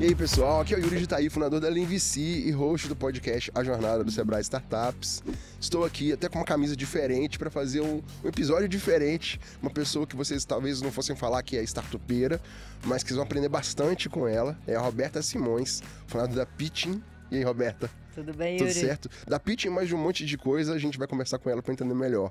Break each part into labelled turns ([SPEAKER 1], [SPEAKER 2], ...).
[SPEAKER 1] E aí, pessoal, aqui é o Yuri de Itaí, fundador da LinVC e host do podcast A Jornada do Sebrae Startups. Estou aqui até com uma camisa diferente para fazer um episódio diferente. Uma pessoa que vocês talvez não fossem falar que é startupeira, mas que vocês vão aprender bastante com ela. É a Roberta Simões, fundadora da Pitching. E aí, Roberta?
[SPEAKER 2] Tudo bem, Yuri?
[SPEAKER 1] Tudo certo? Da Pitching, mais de um monte de coisa, a gente vai conversar com ela para entender melhor.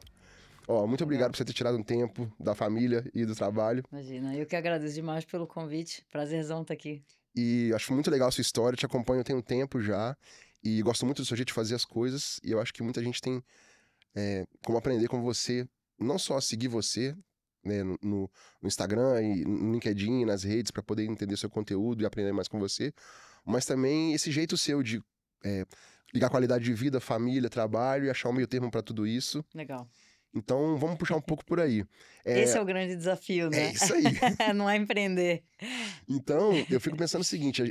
[SPEAKER 1] Muito obrigado por você ter tirado um tempo da família e do trabalho.
[SPEAKER 2] Imagina, eu que agradeço demais pelo convite. Prazerzão estar aqui.
[SPEAKER 1] E acho muito legal a sua história, te acompanho tem um tempo já, e gosto muito do seu jeito de fazer as coisas, e eu acho que muita gente tem como aprender com você, não só seguir você, né, no Instagram e no LinkedIn, nas redes, para poder entender seu conteúdo e aprender mais com você, mas também esse jeito seu de ligar qualidade de vida, família, trabalho e achar um meio termo para tudo isso.
[SPEAKER 2] Legal.
[SPEAKER 1] Então, vamos puxar um pouco por aí.
[SPEAKER 2] Esse é o grande desafio, né?
[SPEAKER 1] É isso aí.
[SPEAKER 2] Não é empreender.
[SPEAKER 1] Então, eu fico pensando o seguinte,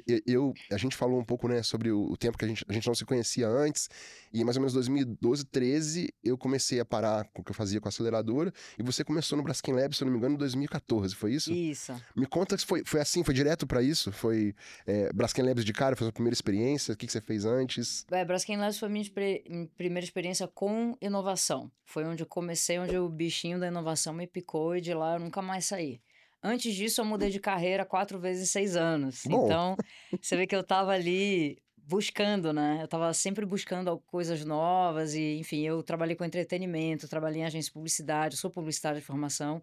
[SPEAKER 1] a gente falou um pouco, né, sobre o tempo que a gente não se conhecia antes, e mais ou menos 2012, 13, eu comecei a parar com o que eu fazia com a aceleradora, e você começou no Braskem Labs, se eu não me engano, em 2014, foi isso?
[SPEAKER 2] Isso.
[SPEAKER 1] Me conta se foi assim, foi direto pra isso? Foi Braskem Labs de cara, foi a sua primeira experiência? O que você fez antes?
[SPEAKER 2] Braskem Labs foi a minha primeira experiência com inovação. Foi onde eu comecei, onde o bichinho da inovação me picou, e de lá eu nunca mais saí. Antes disso, eu mudei de carreira 4 vezes em 6 anos.
[SPEAKER 1] Bom.
[SPEAKER 2] Então, você vê que eu tava ali buscando, né? Eu tava sempre buscando coisas novas e, enfim, eu trabalhei com entretenimento, trabalhei em agência de publicidade, eu sou publicitária de formação.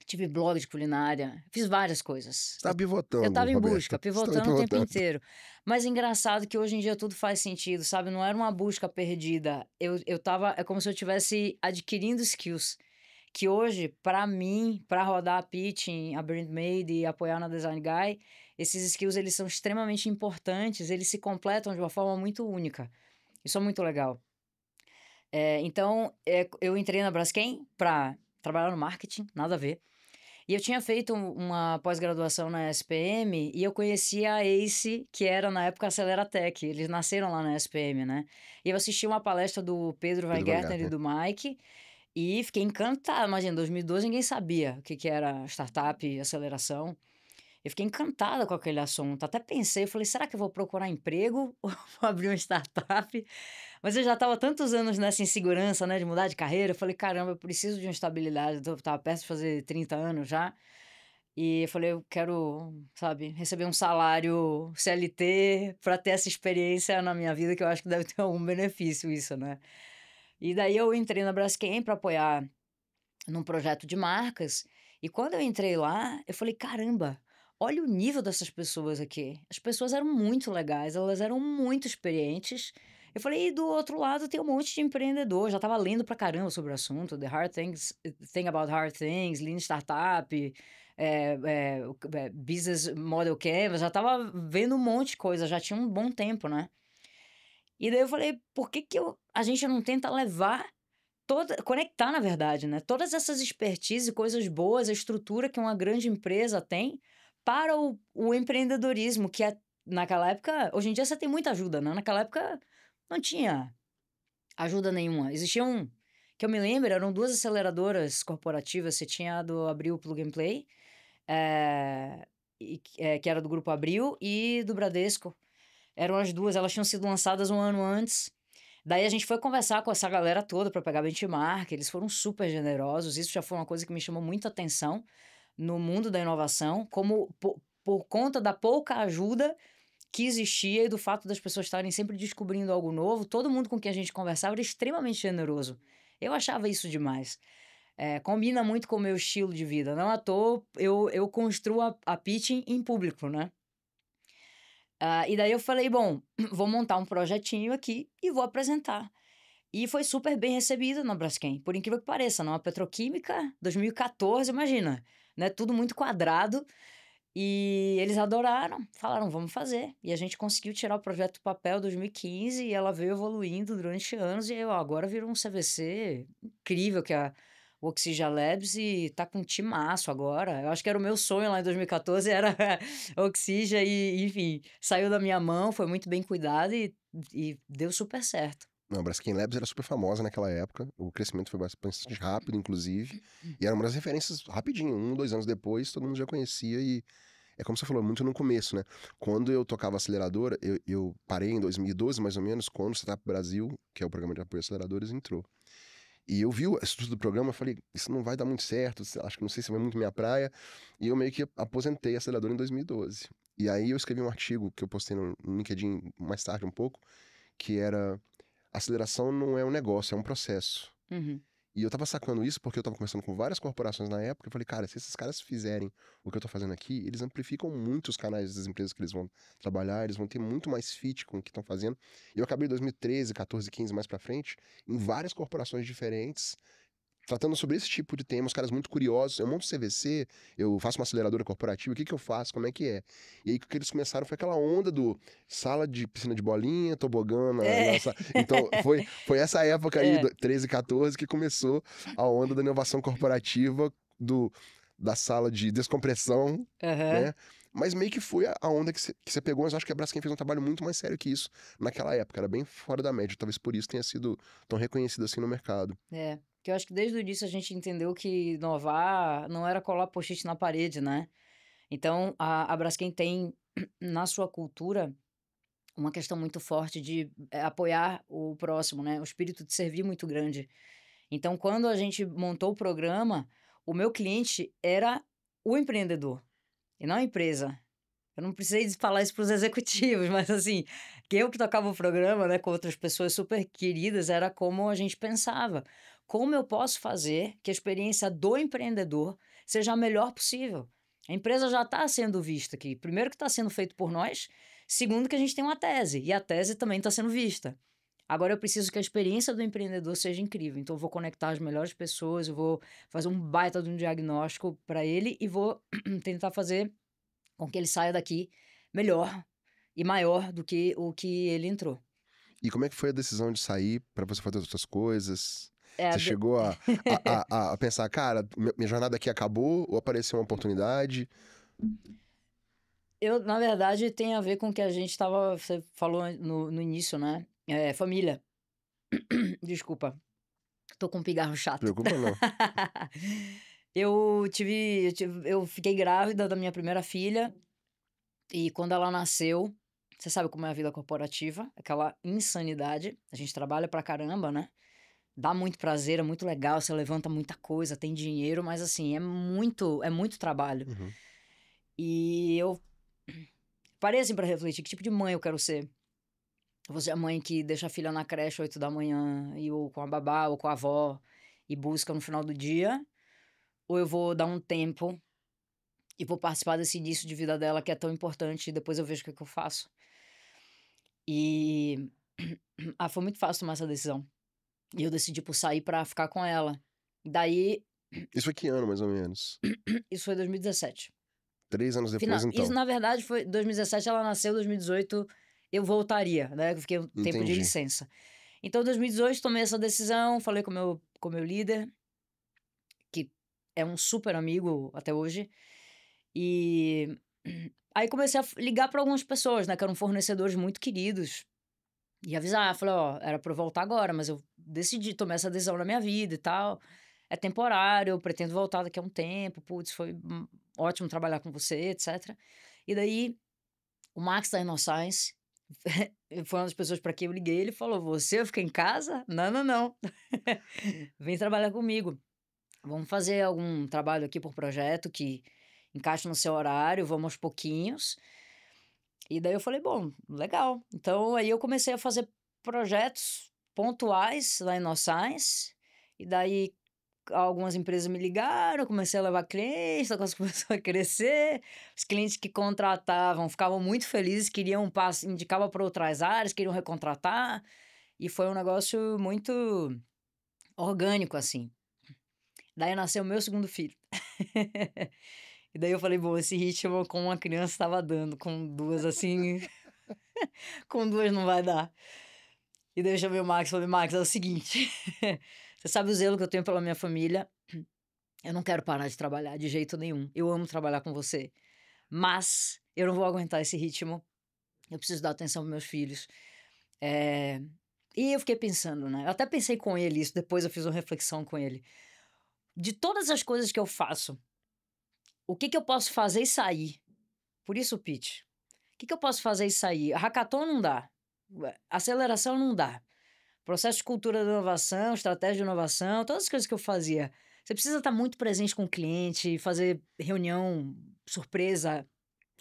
[SPEAKER 2] Tive blog de culinária, fiz várias coisas.
[SPEAKER 1] Você tava pivotando,
[SPEAKER 2] Eu tava em
[SPEAKER 1] Roberta.
[SPEAKER 2] busca, pivotando o tempo inteiro. Mas engraçado que hoje em dia tudo faz sentido, sabe? Não era uma busca perdida. Eu tava, é como se eu estivesse adquirindo skills. Que hoje, para mim, para rodar a pitching, a Brand Made e apoiar na Design Guy, esses skills eles são extremamente importantes, eles se completam de uma forma muito única. Isso é muito legal. Então, eu entrei na Braskem para trabalhar no marketing, nada a ver. E eu tinha feito uma pós-graduação na SPM e eu conhecia a ACE, que era na época a Aceleratec. Eles nasceram lá na SPM, né? E eu assisti uma palestra do Pedro Weingärtner e do Mike e fiquei encantada. Imagina, em 2012 ninguém sabia o que era startup e aceleração. Eu fiquei encantada com aquele assunto. Até pensei, eu falei, será que eu vou procurar emprego ou vou abrir uma startup? Mas eu já estava tantos anos nessa insegurança, né, de mudar de carreira. Eu falei, caramba, eu preciso de uma estabilidade. Eu estava perto de fazer 30 anos já. E eu falei, eu quero, sabe, receber um salário CLT para ter essa experiência na minha vida, que eu acho que deve ter algum benefício isso, né? E daí eu entrei na Braskem para apoiar num projeto de marcas. E quando eu entrei lá, eu falei, caramba, olha o nível dessas pessoas aqui. As pessoas eram muito legais, elas eram muito experientes. Eu falei, e do outro lado tem um monte de empreendedor. Já estava lendo pra caramba sobre o assunto. The Hard Things, Thing About Hard Things, Lean Startup, Business Model Canvas. Já estava vendo um monte de coisa, já tinha um bom tempo, né? E daí eu falei, por que a gente não tenta levar conectar, na verdade, né? Todas essas expertise, coisas boas, a estrutura que uma grande empresa tem para o empreendedorismo, que naquela época... Hoje em dia você tem muita ajuda, né? Naquela época não tinha ajuda nenhuma. Existiam, que eu me lembro, eram 2 aceleradoras corporativas. Você tinha a do Abril Plug and Play, que era do Grupo Abril, e do Bradesco. Eram as 2, elas tinham sido lançadas um ano antes. Daí a gente foi conversar com essa galera toda para pegar benchmark, eles foram super generosos, isso já foi uma coisa que me chamou muita atenção no mundo da inovação, como por conta da pouca ajuda que existia e do fato das pessoas estarem sempre descobrindo algo novo, todo mundo com quem a gente conversava era extremamente generoso. Eu achava isso demais. Combina muito com o meu estilo de vida, não à toa eu construo a pitching em público, né? E daí eu falei, bom, vou montar um projetinho aqui e vou apresentar. E foi super bem recebido na Braskem, por incrível que pareça, numa petroquímica, 2014, imagina, né? Tudo muito quadrado. E eles adoraram, falaram, vamos fazer. E a gente conseguiu tirar o projeto do papel em 2015 e ela veio evoluindo durante anos. E aí, agora virou um CVC incrível, que é o Oxygen Labs, e tá com um timaço agora. Eu acho que era o meu sonho lá em 2014, era Oxygen, e enfim, saiu da minha mão, foi muito bem cuidado e deu super certo.
[SPEAKER 1] Não, a Braskem Labs era super famosa naquela época, o crescimento foi bastante rápido, inclusive, e era uma das referências rapidinho, 1, 2 anos depois, todo mundo já conhecia, e é como você falou, muito no começo, né? Quando eu tocava aceleradora, eu parei em 2012, mais ou menos, quando o Startup Brasil, que é o programa de apoio a aceleradores, entrou. E eu vi a estrutura do programa, eu falei, isso não vai dar muito certo, acho que não sei se vai muito minha praia. E eu meio que aposentei a aceleradora em 2012. E aí eu escrevi um artigo que eu postei no LinkedIn mais tarde um pouco, que era: aceleração não é um negócio, é um processo.
[SPEAKER 2] Uhum.
[SPEAKER 1] E eu tava sacando isso porque eu tava conversando com várias corporações na época. Eu falei, cara, se esses caras fizerem o que eu tô fazendo aqui, eles amplificam muito os canais das empresas que eles vão trabalhar, eles vão ter muito mais fit com o que estão fazendo. E eu acabei em 2013, 14, 15 mais pra frente, em várias corporações diferentes, tratando sobre esse tipo de tema, os caras muito curiosos. Eu monto CVC, eu faço uma aceleradora corporativa, o que que eu faço, como é que é? E aí o que eles começaram foi aquela onda do sala de piscina de bolinha, tobogã
[SPEAKER 2] É,
[SPEAKER 1] Então foi essa época aí,
[SPEAKER 2] é.
[SPEAKER 1] 13, 14, que começou a onda da inovação corporativa, da sala de descompressão,
[SPEAKER 2] Aham.
[SPEAKER 1] né? Mas meio que foi a onda que você pegou, mas eu acho que a Braskem fez um trabalho muito mais sério que isso naquela época, era bem fora da média, talvez por isso tenha sido tão reconhecido assim no mercado.
[SPEAKER 2] É. Que eu acho que desde o início a gente entendeu que inovar não era colar post-it na parede, né? Então, a Braskem tem na sua cultura uma questão muito forte de apoiar o próximo, né? O espírito de servir muito grande. Então, quando a gente montou o programa, o meu cliente era o empreendedor e não a empresa. Eu não precisei falar isso para os executivos, mas assim, que eu que tocava o programa, né, com outras pessoas super queridas, era como a gente pensava. Como eu posso fazer que a experiência do empreendedor seja a melhor possível? A empresa já está sendo vista aqui. Primeiro que está sendo feito por nós, segundo que a gente tem uma tese, e a tese também está sendo vista. Agora eu preciso que a experiência do empreendedor seja incrível. Então eu vou conectar as melhores pessoas, eu vou fazer um baita de um diagnóstico para ele e vou tentar fazer com que ele saia daqui melhor e maior do que o que ele entrou.
[SPEAKER 1] E como é que foi a decisão de sair para você fazer outras coisas?
[SPEAKER 2] É,
[SPEAKER 1] Você chegou a pensar, cara, minha jornada aqui acabou ou apareceu uma oportunidade?
[SPEAKER 2] eu, na verdade, tem a ver com o que a gente estava. Você falou no início, né? É, família. Desculpa, tô com um pigarro chato.
[SPEAKER 1] Preocupa não.
[SPEAKER 2] Eu fiquei grávida da minha primeira filha e quando ela nasceu, você sabe como é a vida corporativa, aquela insanidade. A gente trabalha pra caramba, né? Dá muito prazer, é muito legal, você levanta muita coisa, tem dinheiro, mas assim, é muito trabalho.
[SPEAKER 1] Uhum.
[SPEAKER 2] E eu parei assim pra refletir, que tipo de mãe eu quero ser? Você é a mãe que deixa a filha na creche 8 da manhã, e ou com a babá, ou com a avó, e busca no final do dia? Ou eu vou dar um tempo e vou participar desse início de vida dela que é tão importante, e depois eu vejo o que, que eu faço? E foi muito fácil tomar essa decisão. E eu decidi por sair pra ficar com ela. Daí,
[SPEAKER 1] Isso foi que ano, mais ou menos?
[SPEAKER 2] isso foi 2017.
[SPEAKER 1] 3 anos depois,
[SPEAKER 2] Isso,
[SPEAKER 1] então.
[SPEAKER 2] na verdade, foi 2017, ela nasceu, 2018 eu voltaria, né? Eu fiquei um tempo de
[SPEAKER 1] Entendi.
[SPEAKER 2] licença. Então, 2018, tomei essa decisão, falei com o meu líder, que é um super amigo até hoje, e aí comecei a ligar para algumas pessoas, né? Que eram fornecedores muito queridos, e avisar, falei, ó, era para eu voltar agora, mas eu decidi tomar essa decisão na minha vida e tal. É temporário, eu pretendo voltar daqui a um tempo, putz, foi ótimo trabalhar com você, etc. E daí o Max da InnoScience foi uma das pessoas para quem eu liguei. Ele falou: Você fica em casa? Não, não, não. Vem trabalhar comigo. Vamos fazer algum trabalho aqui por projeto que encaixe no seu horário, vamos aos pouquinhos. E daí eu falei: Bom, legal. Então aí eu comecei a fazer projetos pontuais lá em InnoScience. E daí algumas empresas me ligaram, eu comecei a levar clientes, a coisa começou a crescer. Os clientes que contratavam ficavam muito felizes, queriam um passo, indicava para outras áreas, queriam recontratar. E foi um negócio muito orgânico, assim. Daí nasceu o meu segundo filho. E daí eu falei, bom, esse ritmo com uma criança estava dando, com duas assim, com duas não vai dar. E daí eu chamei o Max e falei, Max, é o seguinte, você sabe o zelo que eu tenho pela minha família, eu não quero parar de trabalhar de jeito nenhum. Eu amo trabalhar com você. Mas eu não vou aguentar esse ritmo. Eu preciso dar atenção para meus filhos. É, E eu fiquei pensando, né? Eu até pensei com ele isso, depois eu fiz uma reflexão com ele. De todas as coisas que eu faço, o que que eu posso fazer e sair? Por isso o pitch. O que eu posso fazer e sair? Hackathon não dá. Aceleração não dá. Processo de cultura de inovação, estratégia de inovação, todas as coisas que eu fazia. Você precisa estar muito presente com o cliente, fazer reunião surpresa.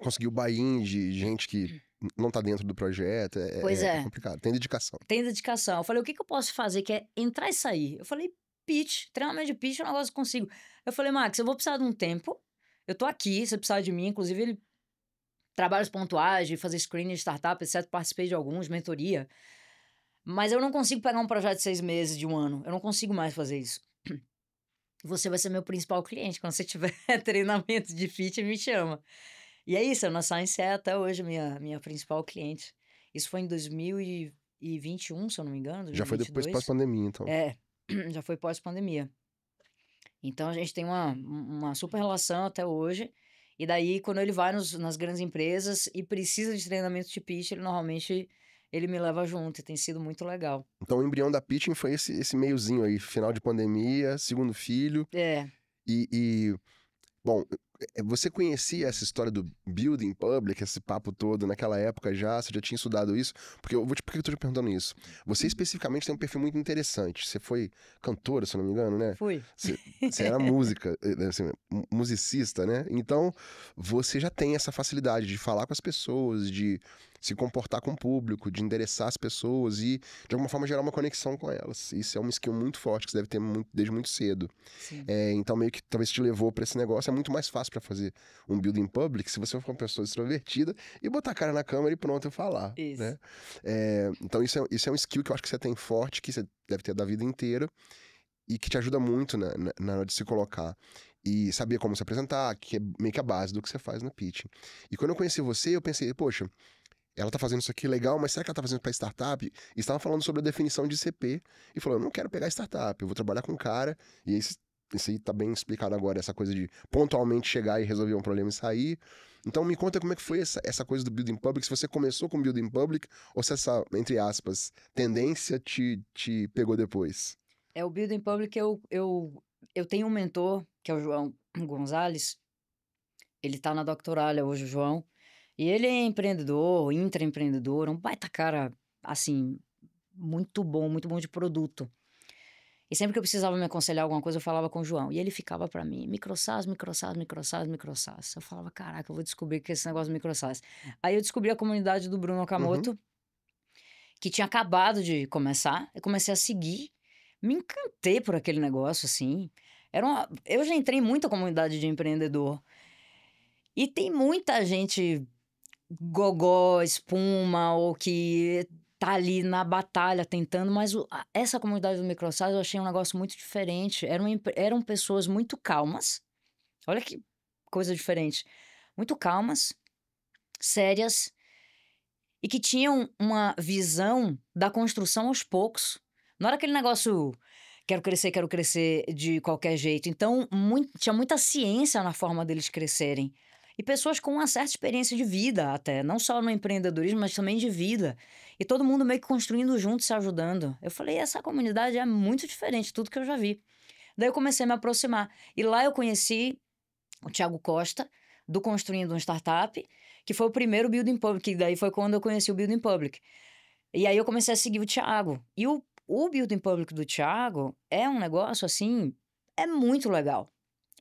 [SPEAKER 1] Conseguir o buy-in de gente que não tá dentro do projeto,
[SPEAKER 2] Pois
[SPEAKER 1] é
[SPEAKER 2] é,
[SPEAKER 1] complicado. Tem dedicação.
[SPEAKER 2] tem dedicação. Eu falei, o que eu posso fazer que é entrar e sair? Eu falei, pitch, treinamento de pitch é um negócio que eu consigo. Eu falei, Max, eu vou precisar de um tempo, eu tô aqui, você precisar de mim, inclusive ele trabalhos pontuais, de fazer screening de startup, etc, participei de alguns, mentoria. Mas eu não consigo pegar um projeto de 6 meses, de um ano. Eu não consigo mais fazer isso. Você vai ser meu principal cliente. Quando você tiver treinamento de fit, me chama. E é isso, a Science é até hoje minha principal cliente. Isso foi em 2021, se eu não me engano,
[SPEAKER 1] Já foi depois
[SPEAKER 2] 2022.
[SPEAKER 1] pós-pandemia, então.
[SPEAKER 2] É, já foi pós-pandemia. Então a gente tem uma super relação até hoje. E daí, quando ele vai nas grandes empresas e precisa de treinamento de pitch, ele me leva junto. E tem sido muito legal.
[SPEAKER 1] Então o embrião da pitching foi esse meiozinho aí, final de pandemia, segundo filho.
[SPEAKER 2] É.
[SPEAKER 1] Bom, você conhecia essa história do building public, esse papo todo naquela época já? Você já tinha estudado isso? Porque por que eu tô te perguntando isso? Você especificamente tem um perfil muito interessante. Você foi cantora, se eu não me engano, né?
[SPEAKER 2] Fui.
[SPEAKER 1] Você era música, assim, musicista, né? Então, você já tem essa facilidade de falar com as pessoas, de se comportar com o público, de endereçar as pessoas e, de alguma forma, gerar uma conexão com elas. Isso é uma skill muito forte que você deve ter desde muito cedo.
[SPEAKER 2] Sim.
[SPEAKER 1] Então, meio que talvez te levou para esse negócio. É muito mais fácil para fazer um building public se você for uma pessoa extrovertida e botar a cara na câmera e pronto, eu falar.
[SPEAKER 2] Isso.
[SPEAKER 1] Né? Então, isso é um skill que eu acho que você tem forte, que você deve ter da vida inteira e que te ajuda muito na hora de se colocar. E saber como se apresentar, que é meio que a base do que você faz no pitching. E quando eu conheci você, eu pensei, poxa, ela tá fazendo isso aqui legal, mas será que ela tá fazendo para startup? E estava falando sobre a definição de CP. E falou, eu não quero pegar startup, eu vou trabalhar com cara. E isso aí tá bem explicado agora, essa coisa de pontualmente chegar e resolver um problema e sair. Então me conta como é que foi essa coisa do Building Public, se você começou com Building Public, ou se essa, entre aspas, tendência te pegou depois.
[SPEAKER 2] O Building Public, eu tenho um mentor, que é o João Gonzalez. Ele tá na Doctoralha hoje, o João. E ele é empreendedor, intraempreendedor, um baita cara, assim, muito bom de produto. E sempre que eu precisava me aconselhar alguma coisa, eu falava com o João. E ele ficava pra mim, microsas. Eu falava, caraca, eu vou descobrir que esse negócio de microsas. Aí eu descobri a comunidade do Bruno Okamoto, que tinha acabado de começar. Eu comecei a seguir, me encantei por aquele negócio, assim. Eu já entrei em muita comunidade de empreendedor. E tem muita gente gogó, espuma, ou que tá ali na batalha tentando, mas essa comunidade do microsas eu achei um negócio muito diferente. Eram pessoas muito calmas. Olha que coisa diferente. Muito calmas, sérias, e que tinham uma visão da construção aos poucos. Não era aquele negócio, quero crescer de qualquer jeito. Então, tinha muita ciência na forma deles crescerem. E pessoas com uma certa experiência de vida até, não só no empreendedorismo, mas também de vida. E todo mundo meio que construindo junto, se ajudando. Eu falei, essa comunidade é muito diferente de tudo que eu já vi. Daí eu comecei a me aproximar. E lá eu conheci o Thiago Costa, do Construindo um Startup, que foi o primeiro Building Public, que daí foi quando eu conheci o Building Public. E aí eu comecei a seguir o Thiago. E o Building Public do Thiago é um negócio, assim, é muito legal.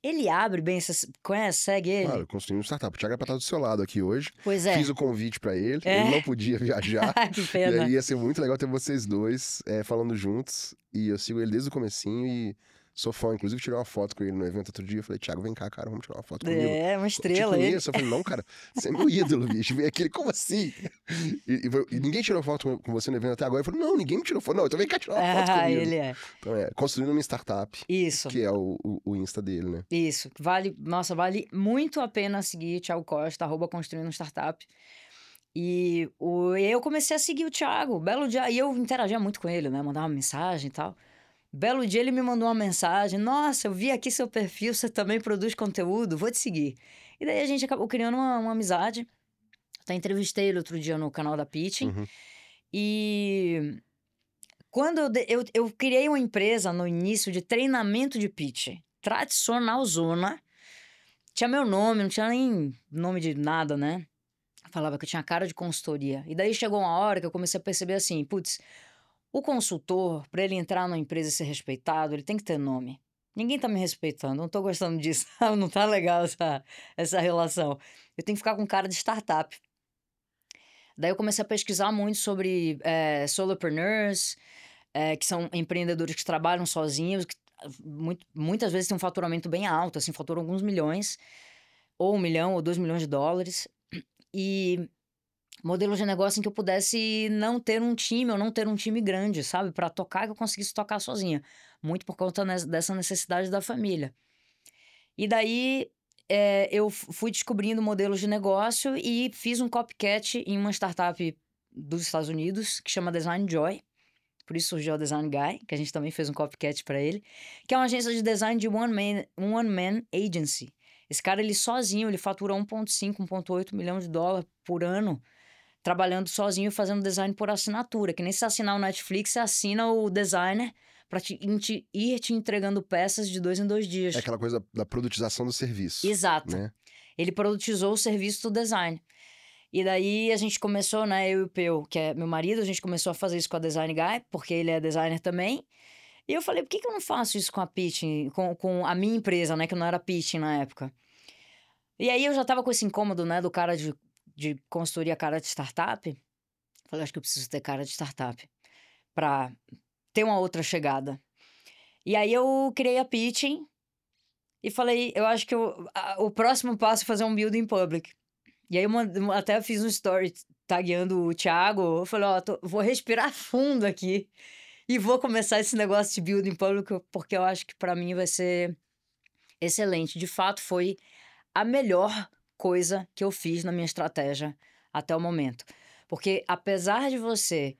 [SPEAKER 2] Ele abre bem, você conhece, segue ele?
[SPEAKER 1] Claro, construindo um startup. O Thiago é pra estar do seu lado aqui hoje.
[SPEAKER 2] Pois é.
[SPEAKER 1] Fiz o convite pra ele, ele não podia viajar.
[SPEAKER 2] Que
[SPEAKER 1] E
[SPEAKER 2] pena.
[SPEAKER 1] aí ia ser muito legal ter vocês dois falando juntos. E eu sigo ele desde o comecinho e sou fã. Inclusive, tirei uma foto com ele no evento outro dia. Eu falei, Thiago, vem cá, cara, vamos tirar uma foto comigo.
[SPEAKER 2] É, uma estrela
[SPEAKER 1] Te
[SPEAKER 2] ele.
[SPEAKER 1] conheço. Eu falei, não, cara, você é meu ídolo, bicho. Vem aqui, ele, como assim? E ninguém tirou foto com você no evento até agora. Eu falei, não, ninguém me tirou foto. Não, então vem cá tirar uma foto comigo.
[SPEAKER 2] Ele é.
[SPEAKER 1] Então construindo uma startup.
[SPEAKER 2] Isso.
[SPEAKER 1] Que é o Insta dele, né?
[SPEAKER 2] Isso. Vale muito a pena seguir Thiago Costa, @construindo um startup. E eu comecei a seguir o Thiago, belo dia, e eu interagia muito com ele, né? Mandava uma mensagem e tal. Belo dia ele me mandou uma mensagem, nossa, eu vi aqui seu perfil, você também produz conteúdo, vou te seguir. E daí a gente acabou criando uma amizade. Até entrevistei ele outro dia no canal da Pitching. E quando eu criei uma empresa no início de treinamento de pitch, tradicional zona, Tinha meu nome, não tinha nem nome de nada, né? Falava que eu tinha cara de consultoria. E daí chegou uma hora que eu comecei a perceber assim, putz, o consultor, para ele entrar numa empresa e ser respeitado, ele tem que ter nome. Ninguém tá me respeitando, não tô gostando disso, não tá legal essa relação. Eu tenho que ficar com cara de startup. Daí eu comecei a pesquisar muito sobre solopreneurs, que são empreendedores que trabalham sozinhos, que muitas vezes têm um faturamento bem alto, assim, faturam alguns milhões, ou 1 milhão, ou 2 milhões de dólares. E modelos de negócio em que eu pudesse não ter um time, ou não ter um time grande, sabe? Para tocar, que eu conseguisse tocar sozinha. Muito por conta dessa necessidade da família. E daí eu fui descobrindo modelos de negócio e fiz um copycat em uma startup dos Estados Unidos, que chama Design Joy. Por isso surgiu o Design Guy, que a gente também fez um copycat para ele, que é uma agência de design de one man agency. Esse cara, ele sozinho, ele fatura 1,5, 1,8 milhão de dólares por ano, trabalhando sozinho, fazendo design por assinatura. Que nem se assinar o Netflix, você assina o designer para ir te entregando peças de 2 em 2 dias.
[SPEAKER 1] É aquela coisa da produtização do serviço.
[SPEAKER 2] Exato.
[SPEAKER 1] Né?
[SPEAKER 2] Ele produtizou o serviço do design. E daí a gente começou, né, eu e o Peu, que é meu marido, a gente começou a fazer isso com a Design Guy, porque ele é designer também. E eu falei, por que eu não faço isso com a Pitching, com a minha empresa, né, que não era Pitching na época? E aí eu já tava com esse incômodo, né, do cara de consultoria, cara de startup. Falei, acho que eu preciso ter cara de startup pra ter uma outra chegada. E aí eu criei a Pitching e falei, eu acho que o próximo passo é fazer um build in public. E aí eu até fiz um story tagueando o Thiago. Eu falei, vou respirar fundo aqui e vou começar esse negócio de build in public, porque eu acho que para mim vai ser excelente. De fato, foi a melhor coisa que eu fiz na minha estratégia até o momento. Porque apesar de você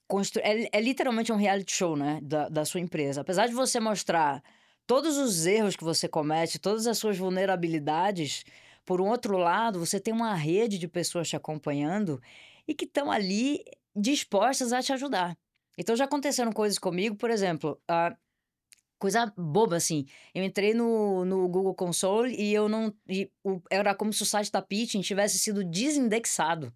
[SPEAKER 2] construir... É literalmente um reality show, né? Da sua empresa. Apesar de você mostrar todos os erros que você comete, todas as suas vulnerabilidades... Por um outro lado, você tem uma rede de pessoas te acompanhando e que estão ali dispostas a te ajudar. Então, já aconteceram coisas comigo, por exemplo, coisa boba, assim. Eu entrei no Google Console e eu não... era como se o site da Pitching tivesse sido desindexado.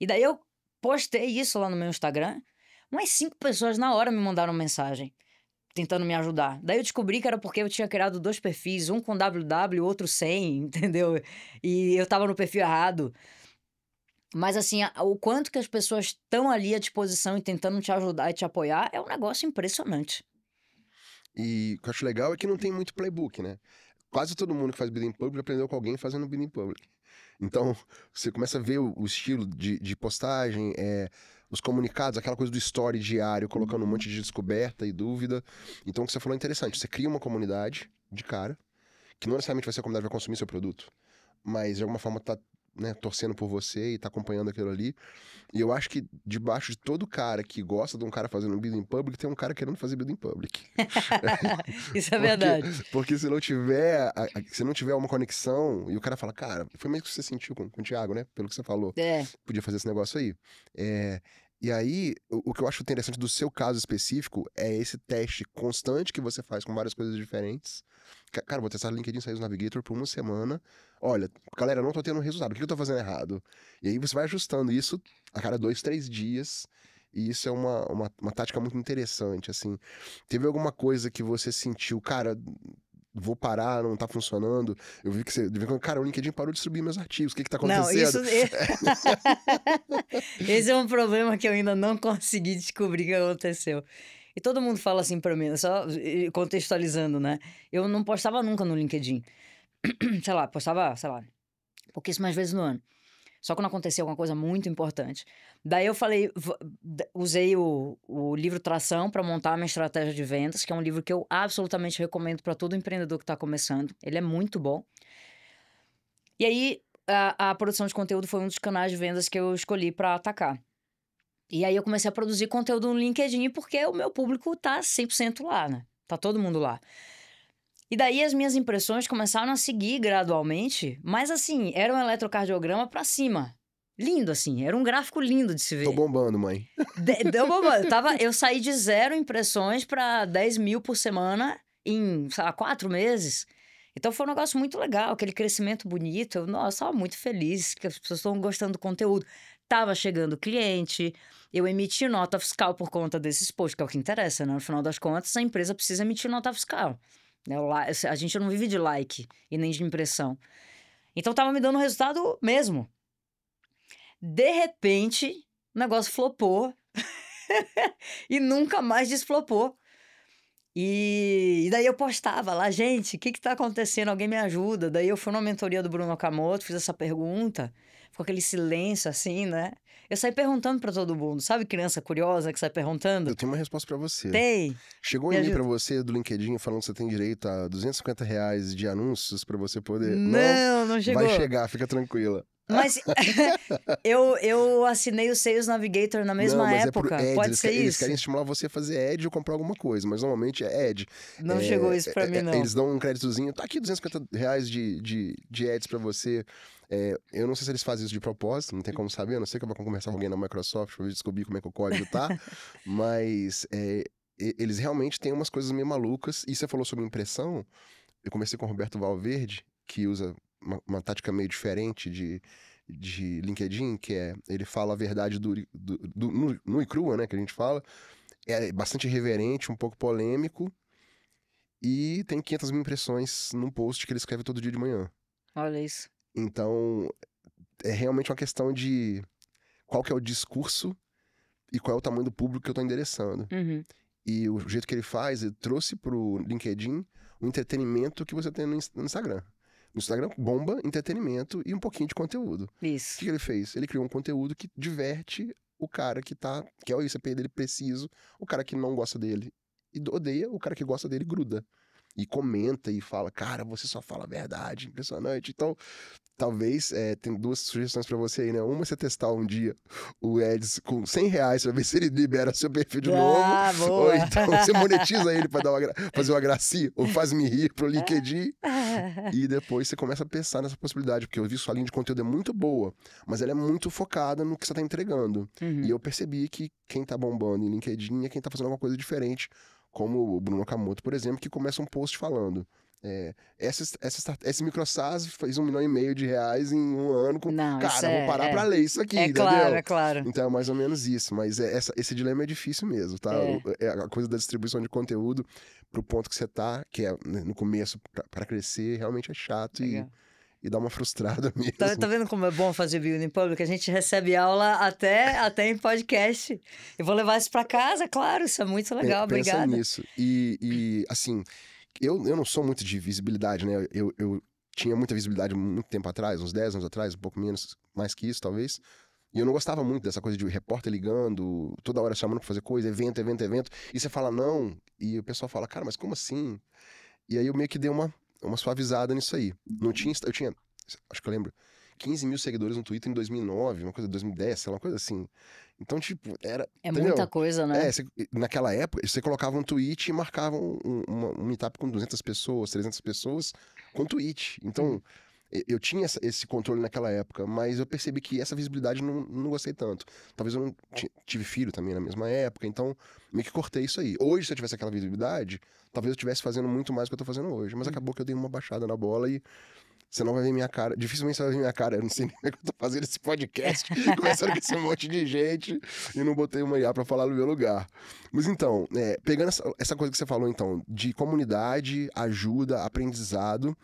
[SPEAKER 2] E daí eu postei isso lá no meu Instagram. Umas 5 pessoas na hora me mandaram mensagem, tentando me ajudar. Daí eu descobri que era porque eu tinha criado 2 perfis, um com www, outro sem, entendeu? E eu tava no perfil errado. Mas assim, o quanto que as pessoas estão ali à disposição e tentando te ajudar e te apoiar é um negócio impressionante.
[SPEAKER 1] E o que eu acho legal é que não tem muito playbook, né? Quase todo mundo que faz bidding public aprendeu com alguém fazendo bidding public. Então, você começa a ver o estilo de postagem, os comunicados, aquela coisa do story diário, colocando um monte de descoberta e dúvida. Então, o que você falou é interessante. Você cria uma comunidade de cara, que não necessariamente vai ser a comunidade que vai consumir seu produto, mas de alguma forma tá, né, torcendo por você e tá acompanhando aquilo ali. E eu acho que debaixo de todo cara que gosta de um cara fazendo um bidding public, tem um cara querendo fazer bidding public.
[SPEAKER 2] Isso é verdade.
[SPEAKER 1] Porque se não tiver, se não tiver uma conexão, e o cara fala, cara, foi mesmo que você sentiu com o Thiago, né? Pelo que você falou. Podia fazer esse negócio aí. E aí, o que eu acho interessante do seu caso específico é esse teste constante que você faz com várias coisas diferentes. Cara, vou testar LinkedIn Sales Navigator por 1 semana. Olha, galera, não tô tendo resultado. O que eu tô fazendo errado? E aí você vai ajustando isso a cada 2, 3 dias. E isso é uma tática muito interessante, assim. Teve alguma coisa que você sentiu, cara, vou parar, não tá funcionando? Eu vi que você... Cara, o LinkedIn parou de distribuir meus artigos. O que tá acontecendo?
[SPEAKER 2] Não, esse é um problema que eu ainda não consegui descobrir o que aconteceu. E todo mundo fala assim pra mim, só contextualizando, né? Eu não postava nunca no LinkedIn. Postava pouquíssimas vezes no ano. Só quando acontecia alguma coisa muito importante. Daí eu falei, usei o livro Tração para montar a minha estratégia de vendas, que é um livro que eu absolutamente recomendo para todo empreendedor que está começando. Ele é muito bom. E aí, a produção de conteúdo foi um dos canais de vendas que eu escolhi para atacar. E aí eu comecei a produzir conteúdo no LinkedIn porque o meu público tá 100% lá, né? Tá todo mundo lá. E daí as minhas impressões começaram a seguir gradualmente, mas assim, era um eletrocardiograma pra cima. Lindo, assim, era um gráfico lindo de se ver.
[SPEAKER 1] Tô bombando, mãe.
[SPEAKER 2] Deu bombando. Eu saí de 0 impressões pra 10 mil por semana em, 4 meses. Então foi um negócio muito legal, aquele crescimento bonito. Eu, nossa, estava muito feliz que as pessoas estão gostando do conteúdo. Tava chegando cliente, eu emiti nota fiscal por conta desses posts, que é o que interessa, né? No final das contas, a empresa precisa emitir nota fiscal. Né? A gente não vive de like e nem de impressão. Então tava me dando resultado mesmo. De repente, o negócio flopou e nunca mais desflopou. E daí eu postava lá, gente, o que tá acontecendo? Alguém me ajuda. Daí eu fui numa mentoria do Bruno Okamoto, fiz essa pergunta, ficou aquele silêncio assim, né? Eu saí perguntando pra todo mundo, sabe criança curiosa que sai perguntando?
[SPEAKER 1] Eu tenho uma resposta pra você.
[SPEAKER 2] Tem.
[SPEAKER 1] Chegou um
[SPEAKER 2] Me
[SPEAKER 1] e-mail pra
[SPEAKER 2] ajuda.
[SPEAKER 1] você do LinkedIn falando que você tem direito a R$ 250 de anúncios pra você poder...
[SPEAKER 2] Não chegou.
[SPEAKER 1] Vai chegar, fica tranquila.
[SPEAKER 2] Mas eu assinei o Sales Navigator na mesma
[SPEAKER 1] Não, mas
[SPEAKER 2] época.
[SPEAKER 1] é pro ads,
[SPEAKER 2] Pode ser
[SPEAKER 1] eles
[SPEAKER 2] isso?
[SPEAKER 1] querem estimular você a fazer ad ou comprar alguma coisa, mas normalmente é ad.
[SPEAKER 2] Não chegou isso pra mim, não.
[SPEAKER 1] Eles dão um créditozinho, tá aqui R$ 250 de ads pra você. Eu não sei se eles fazem isso de propósito, não tem como saber, a não sei que eu vou conversar com alguém na Microsoft pra descobrir como é que o código tá, mas eles realmente têm umas coisas meio malucas. E você falou sobre impressão, eu conversei com o Roberto Valverde, que usa uma tática meio diferente de LinkedIn, que ele fala a verdade nu e crua, né, que a gente fala. É bastante irreverente, um pouco polêmico, e tem 500 mil impressões num post que ele escreve todo dia de manhã.
[SPEAKER 2] Olha isso.
[SPEAKER 1] Então, é realmente uma questão de qual que é o discurso e qual é o tamanho do público que eu tô endereçando.
[SPEAKER 2] Uhum.
[SPEAKER 1] E o jeito que ele faz, ele trouxe pro LinkedIn o entretenimento que você tem no Instagram. No Instagram bomba entretenimento e um pouquinho de conteúdo. O
[SPEAKER 2] Isso.
[SPEAKER 1] que ele fez? Ele criou um conteúdo que diverte o cara que é o ICP dele preciso, o cara que não gosta dele e odeia, o cara que gosta dele gruda. E comenta e fala, cara, você só fala a verdade, impressionante. Então, talvez, tem duas sugestões pra você aí, né? Uma, você testar um dia o Ads com R$ 100 pra ver se ele libera seu perfil de novo.
[SPEAKER 2] Boa.
[SPEAKER 1] Ou então você monetiza ele pra fazer uma gracinha, ou faz-me rir pro LinkedIn. E depois você começa a pensar nessa possibilidade, porque eu vi sua linha de conteúdo é muito boa, mas ela é muito focada no que você tá entregando.
[SPEAKER 2] Uhum.
[SPEAKER 1] E eu percebi que quem tá bombando em LinkedIn é quem tá fazendo alguma coisa diferente, como o Bruno Okamoto, por exemplo, que começa um post falando. Esse microsas fez R$1,5 milhão em um ano.
[SPEAKER 2] Não, isso
[SPEAKER 1] Cara, vou parar pra ler isso aqui, entendeu?
[SPEAKER 2] Claro, é claro.
[SPEAKER 1] Então é mais ou menos isso. Mas esse dilema é difícil mesmo, tá? A coisa da distribuição de conteúdo pro ponto que você tá, que é no começo pra crescer, realmente é chato e dá uma frustrada mesmo.
[SPEAKER 2] Tá vendo como é bom fazer building public? A gente recebe aula até em podcast. Eu vou levar isso pra casa, claro, isso é muito legal,
[SPEAKER 1] Pensa
[SPEAKER 2] obrigada.
[SPEAKER 1] nisso. E assim, eu não sou muito de visibilidade, né? Eu tinha muita visibilidade muito tempo atrás, uns 10 anos atrás, um pouco menos, mais que isso, talvez. E eu não gostava muito dessa coisa de repórter ligando, toda hora chamando pra fazer coisa, evento. E você fala não, e o pessoal fala, cara, mas como assim? E aí eu meio que dei uma suavizada nisso aí. Eu tinha, acho que eu lembro, 15 mil seguidores no Twitter em 2009, uma coisa de 2010, sei lá, uma coisa assim. Então, tipo, era... entendeu?
[SPEAKER 2] Muita coisa, né?
[SPEAKER 1] Naquela época, você colocava um tweet e marcava um meetup com 200 pessoas, 300 pessoas com tweet. Então, eu tinha esse controle naquela época, mas eu percebi que essa visibilidade não gostei tanto. Talvez eu não tive filho também na mesma época, então meio que cortei isso aí. Hoje, se eu tivesse aquela visibilidade, talvez eu estivesse fazendo muito mais do que eu tô fazendo hoje. Mas acabou que eu dei uma baixada na bola e você não vai ver minha cara. Dificilmente você vai ver minha cara. Eu não sei nem como é que eu tô fazendo esse podcast. Começando com esse monte de gente e não botei uma IA pra falar no meu lugar. Mas então, pegando essa coisa que você falou, então, de comunidade, ajuda, aprendizado,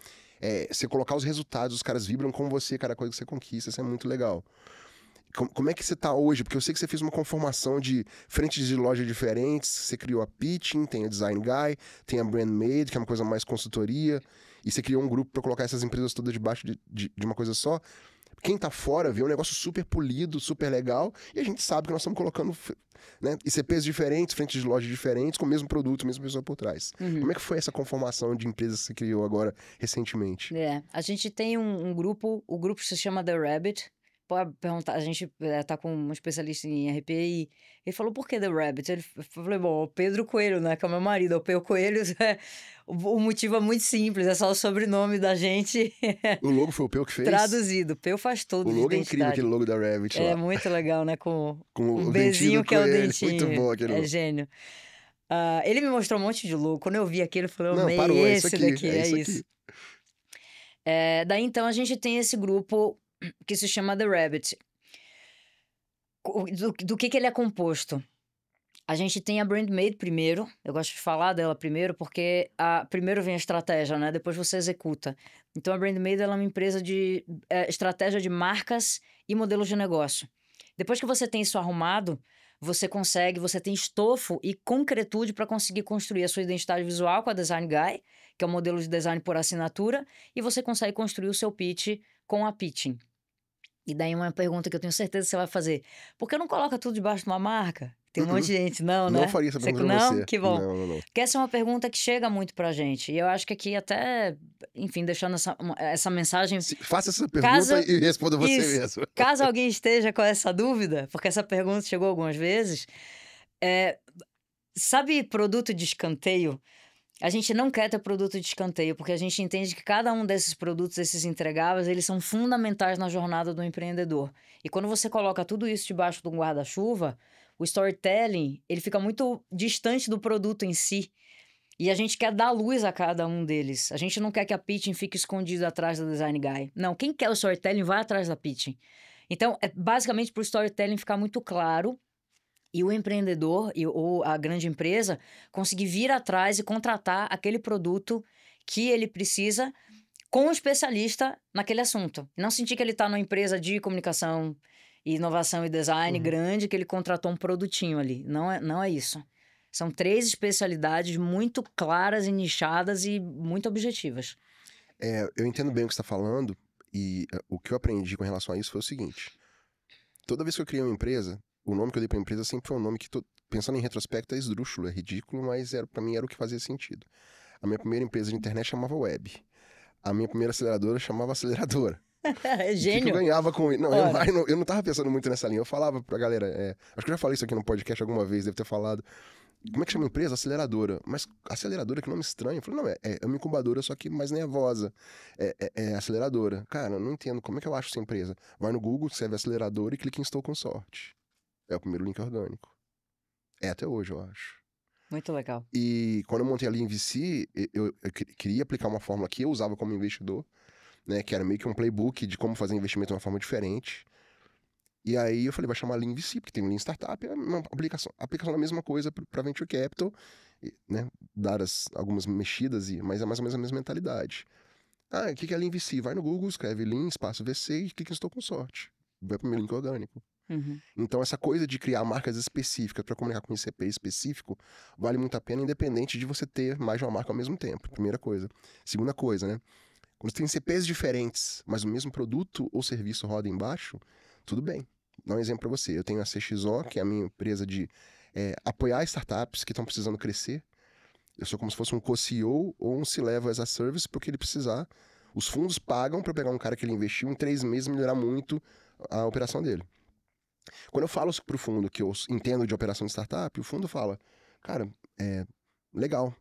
[SPEAKER 1] você colocar os resultados, os caras vibram com você, cada coisa que você conquista, isso é muito legal. Como é que você tá hoje? Porque eu sei que você fez uma conformação de frentes de loja diferentes, você criou a Pitching, tem a Design Guy, tem a Brand Made, que é uma coisa mais consultoria, e você criou um grupo para colocar essas empresas todas debaixo de uma coisa só. Quem tá fora vê um negócio super polido, super legal, e a gente sabe que nós estamos colocando, né, ICPs diferentes, frentes de loja diferentes, com o mesmo produto, mesma pessoa por trás. Como é que foi essa conformação de empresas que você criou agora, recentemente?
[SPEAKER 2] A gente tem um grupo, o grupo se chama The Rabbit. Pode perguntar, a gente tá com um especialista em RP e ele falou, por que The Rabbit? Eu falei, bom, o Pedro Coelho, né, que é o meu marido, o Peu Coelho, o motivo é muito simples, é só o sobrenome da gente.
[SPEAKER 1] O logo foi o Peu que fez?
[SPEAKER 2] Traduzido, o Peu faz todo
[SPEAKER 1] o
[SPEAKER 2] de
[SPEAKER 1] logo
[SPEAKER 2] identidade.
[SPEAKER 1] É incrível, aquele logo da Rabbit lá.
[SPEAKER 2] É muito legal, né, com
[SPEAKER 1] o
[SPEAKER 2] Bzinho que é o dentinho.
[SPEAKER 1] Muito bom aquele logo.
[SPEAKER 2] É gênio. Ele me mostrou um monte de logo, quando eu vi aquilo, eu falei,
[SPEAKER 1] não,
[SPEAKER 2] amei
[SPEAKER 1] parou,
[SPEAKER 2] esse daqui,
[SPEAKER 1] é
[SPEAKER 2] isso.
[SPEAKER 1] aqui.
[SPEAKER 2] Daí, então, a gente tem esse grupo que se chama The Rabbit. Do que ele é composto? A gente tem a Brand Made primeiro. Eu gosto de falar dela primeiro porque primeiro vem a estratégia, né? Depois você executa. Então, a Brand Made ela é uma empresa de estratégia de marcas e modelos de negócio. Depois que você tem isso arrumado, você tem estofo e concretude para conseguir construir a sua identidade visual com a Design Guy, que é o modelo de design por assinatura, e você consegue construir o seu pitch com a Pitching. E daí uma pergunta que eu tenho certeza que você vai fazer. Por que não coloca tudo debaixo de uma marca? Tem um monte de gente, não, né?
[SPEAKER 1] Não faria essa pergunta pra
[SPEAKER 2] Não?
[SPEAKER 1] você.
[SPEAKER 2] Que bom.
[SPEAKER 1] Não.
[SPEAKER 2] Porque essa é uma pergunta que chega muito pra gente. E eu acho que aqui até, enfim, deixando essa mensagem...
[SPEAKER 1] Faça essa pergunta e responda você mesmo.
[SPEAKER 2] Caso alguém esteja com essa dúvida, porque essa pergunta chegou algumas vezes, sabe produto de escanteio? A gente não quer ter produto de escanteio, porque a gente entende que cada um desses produtos, esses entregáveis, eles são fundamentais na jornada do empreendedor. E quando você coloca tudo isso debaixo de um guarda-chuva, o storytelling, ele fica muito distante do produto em si. E a gente quer dar luz a cada um deles. A gente não quer que a pitching fique escondida atrás da Design Guy. Não, quem quer o storytelling vai atrás da pitching. Então, é basicamente para o storytelling ficar muito claro e o empreendedor ou a grande empresa conseguir vir atrás e contratar aquele produto que ele precisa com um especialista naquele assunto. Não sentir que ele está numa empresa de comunicação, inovação e design grande, que ele contratou um produtinho ali. Não é isso. São 3 especialidades muito claras e nichadas e muito objetivas.
[SPEAKER 1] Eu entendo bem o que você está falando e o que eu aprendi com relação a isso foi o seguinte. Toda vez que eu criei uma empresa, o nome que eu dei pra empresa sempre foi um nome que, pensando em retrospecto, é esdrúxulo, é ridículo, mas pra mim era o que fazia sentido. A minha primeira empresa de internet chamava Web. A minha primeira aceleradora chamava Aceleradora.
[SPEAKER 2] Gênio.
[SPEAKER 1] O que eu ganhava com isso? Não, eu não tava pensando muito nessa linha. Eu falava pra galera, acho que eu já falei isso aqui no podcast alguma vez, deve ter falado. Como é que chama a empresa? Aceleradora. Mas aceleradora, que nome estranho. Eu falei, não, é uma incubadora, só que mais nervosa. É aceleradora. Cara, eu não entendo. Como é que eu acho essa empresa? Vai no Google, escreve aceleradora e clica em Estou com sorte. É o primeiro link orgânico. É até hoje, eu acho.
[SPEAKER 2] Muito legal.
[SPEAKER 1] E quando eu montei a Lean VC, eu queria aplicar uma fórmula que eu usava como investidor, né? Que era meio que um playbook de como fazer investimento de uma forma diferente. E aí eu falei, vai chamar Lean VC, porque tem um Lean Startup, é uma aplicação da mesma coisa para Venture Capital, né? Dadas algumas mexidas, mas é mais ou menos a mesma mentalidade. O que é Lean VC? Vai no Google, escreve Lean, espaço VC e clica em Estou com sorte. Vai pro meu link orgânico. Então, essa coisa de criar marcas específicas para comunicar com esse ICP específico vale muito a pena, independente de você ter mais de uma marca ao mesmo tempo. Primeira coisa. Segunda coisa, né? Quando você tem CPs diferentes, mas o mesmo produto ou serviço roda embaixo, tudo bem. Vou dar um exemplo para você. Eu tenho a CXO, que é a minha empresa de apoiar startups que estão precisando crescer. Eu sou como se fosse um co-CEO ou um C-Level as a Service, porque ele precisar. Os fundos pagam para pegar um cara que ele investiu em 3 meses e melhorar muito a operação dele. Quando eu falo pro fundo que eu entendo de operação de startup, o fundo fala, cara, legal,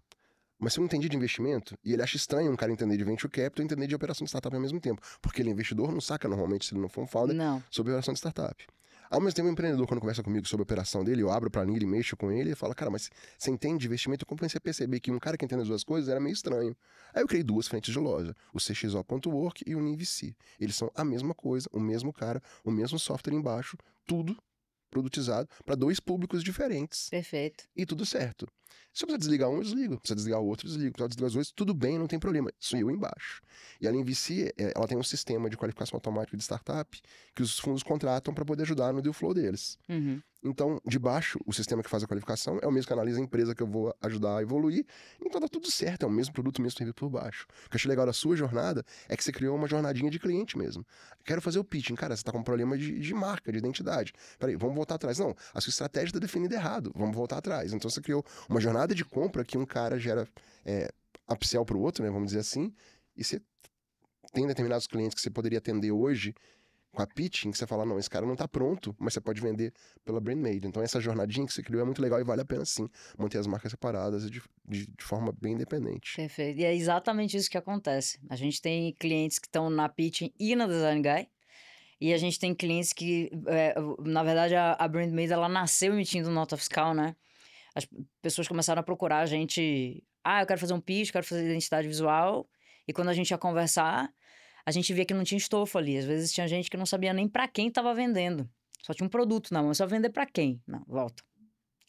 [SPEAKER 1] mas se eu não entendi de investimento, e ele acha estranho um cara entender de venture capital e entender de operação de startup ao mesmo tempo, porque ele é investidor, não saca normalmente, se ele não for um founder, sobre operação de startup. Ao mesmo tempo, o empreendedor, quando conversa comigo sobre a operação dele, eu abro a planilha e mexo com ele, e fala, cara, mas você entende de investimento? Eu comecei a perceber que um cara que entende as duas coisas era meio estranho. Aí eu criei 2 frentes de loja, o CXO.work e o NIVC. Eles são a mesma coisa, o mesmo cara, o mesmo software embaixo, tudo produtizado para 2 públicos diferentes.
[SPEAKER 2] Perfeito.
[SPEAKER 1] E tudo certo. Se eu precisar desligar um, eu desligo. Precisa desligar o outro, eu desligo. Precisa desligar os dois, tudo bem, não tem problema. Sou eu embaixo. E a LeanVC, ela tem um sistema de qualificação automática de startup que os fundos contratam para poder ajudar no deal flow deles. Então, de baixo, o sistema que faz a qualificação é o mesmo que analisa a empresa que eu vou ajudar a evoluir. Então tá tudo certo, é o mesmo produto, o mesmo serviço por baixo. O que eu achei legal da sua jornada é que você criou uma jornadinha de cliente mesmo. Quero fazer o pitching. Cara, você tá com um problema de marca, de identidade. Peraí, vamos voltar atrás. Não, a sua estratégia tá definida errado. Vamos voltar atrás. Então você criou uma jornada de compra que um cara gera upsell pro outro, né? Vamos dizer assim. E você tem determinados clientes que você poderia atender hoje com a pitching, que você fala, não, esse cara não tá pronto, mas você pode vender pela Brand Made. Então essa jornadinha que você criou é muito legal e vale a pena sim manter as marcas separadas de forma bem independente.
[SPEAKER 2] Perfeito. E é exatamente isso que acontece. A gente tem clientes que estão na pitching e na Design Guy, e a gente tem clientes que, na verdade, a Brand Made, ela nasceu emitindo nota fiscal, né? As pessoas começaram a procurar a gente, eu quero fazer um pitch, quero fazer identidade visual, e quando a gente ia conversar, a gente via que não tinha estofo ali. Às vezes tinha gente que não sabia nem para quem estava vendendo. Só tinha um produto na mão, só vender para quem? Não, volta.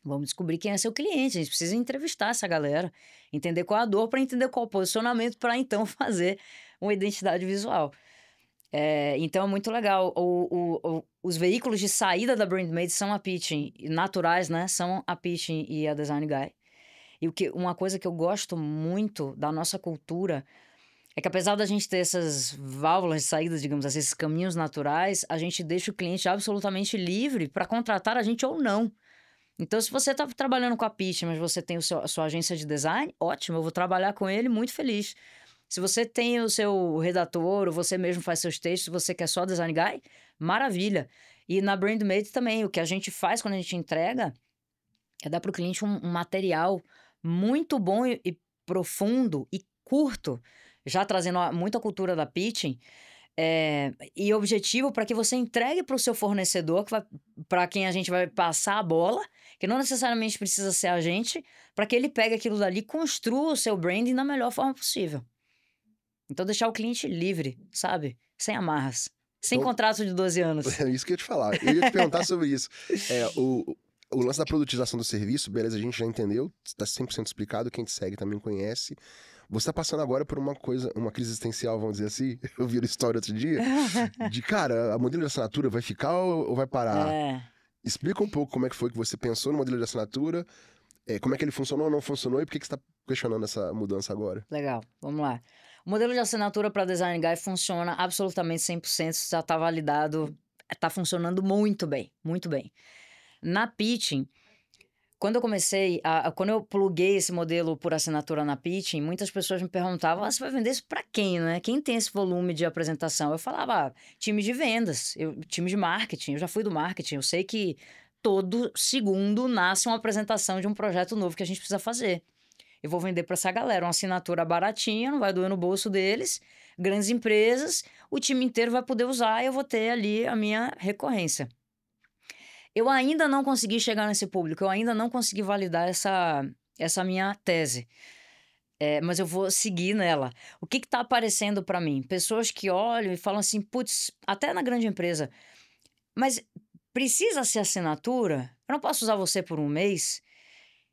[SPEAKER 2] Vamos descobrir quem é seu cliente. A gente precisa entrevistar essa galera, entender qual a dor para entender qual o posicionamento para então fazer uma identidade visual. Então é muito legal. Os veículos de saída da BrandMade são a Pitching, naturais, né? São a Pitching e a Design Guy. E uma coisa que eu gosto muito da nossa cultura é que, apesar da gente ter essas válvulas de saída, digamos assim, esses caminhos naturais, a gente deixa o cliente absolutamente livre para contratar a gente ou não. Então, se você está trabalhando com a Pitch, mas você tem a sua agência de design, ótimo, eu vou trabalhar com ele muito feliz. Se você tem o seu redator, ou você mesmo faz seus textos, você quer só design guy, maravilha. E na BrandMade também, o que a gente faz quando a gente entrega é dar para o cliente um material muito bom e profundo e curto, já trazendo muito a cultura da pitching, e objetivo para que você entregue para o seu fornecedor, para quem a gente vai passar a bola, que não necessariamente precisa ser a gente, para que ele pegue aquilo dali e construa o seu branding da melhor forma possível. Então, deixar o cliente livre, sabe? Sem amarras. Sem contrato de 12 anos.
[SPEAKER 1] É isso que eu ia te falar. Eu ia te perguntar sobre isso. O lance da produtização do serviço, beleza, a gente já entendeu, está 100% explicado, quem te segue também conhece. Você está passando agora por uma crise existencial, vamos dizer assim. Eu vi a história outro dia, de cara, a modelo de assinatura vai ficar ou vai parar? Explica um pouco como é que foi que você pensou no modelo de assinatura, como é que ele funcionou ou não funcionou e por que você está questionando essa mudança agora?
[SPEAKER 2] Legal, vamos lá. O modelo de assinatura para Design Guy funciona absolutamente 100%, já está validado, está funcionando muito bem, muito bem. Na Pitching, quando eu comecei, quando eu pluguei esse modelo por assinatura na Pitching, muitas pessoas me perguntavam, você vai vender isso para quem, né? Quem tem esse volume de apresentação? Eu falava, time de vendas, time de marketing, eu já fui do marketing, eu sei que todo segundo nasce uma apresentação de um projeto novo que a gente precisa fazer. Eu vou vender para essa galera uma assinatura baratinha, não vai doer no bolso deles, grandes empresas, o time inteiro vai poder usar e eu vou ter ali a minha recorrência. Eu ainda não consegui chegar nesse público, eu ainda não consegui validar essa minha tese. Mas eu vou seguir nela. O que está aparecendo para mim? Pessoas que olham e falam assim, putz, até na grande empresa, mas precisa ser assinatura? Eu não posso usar você por um mês?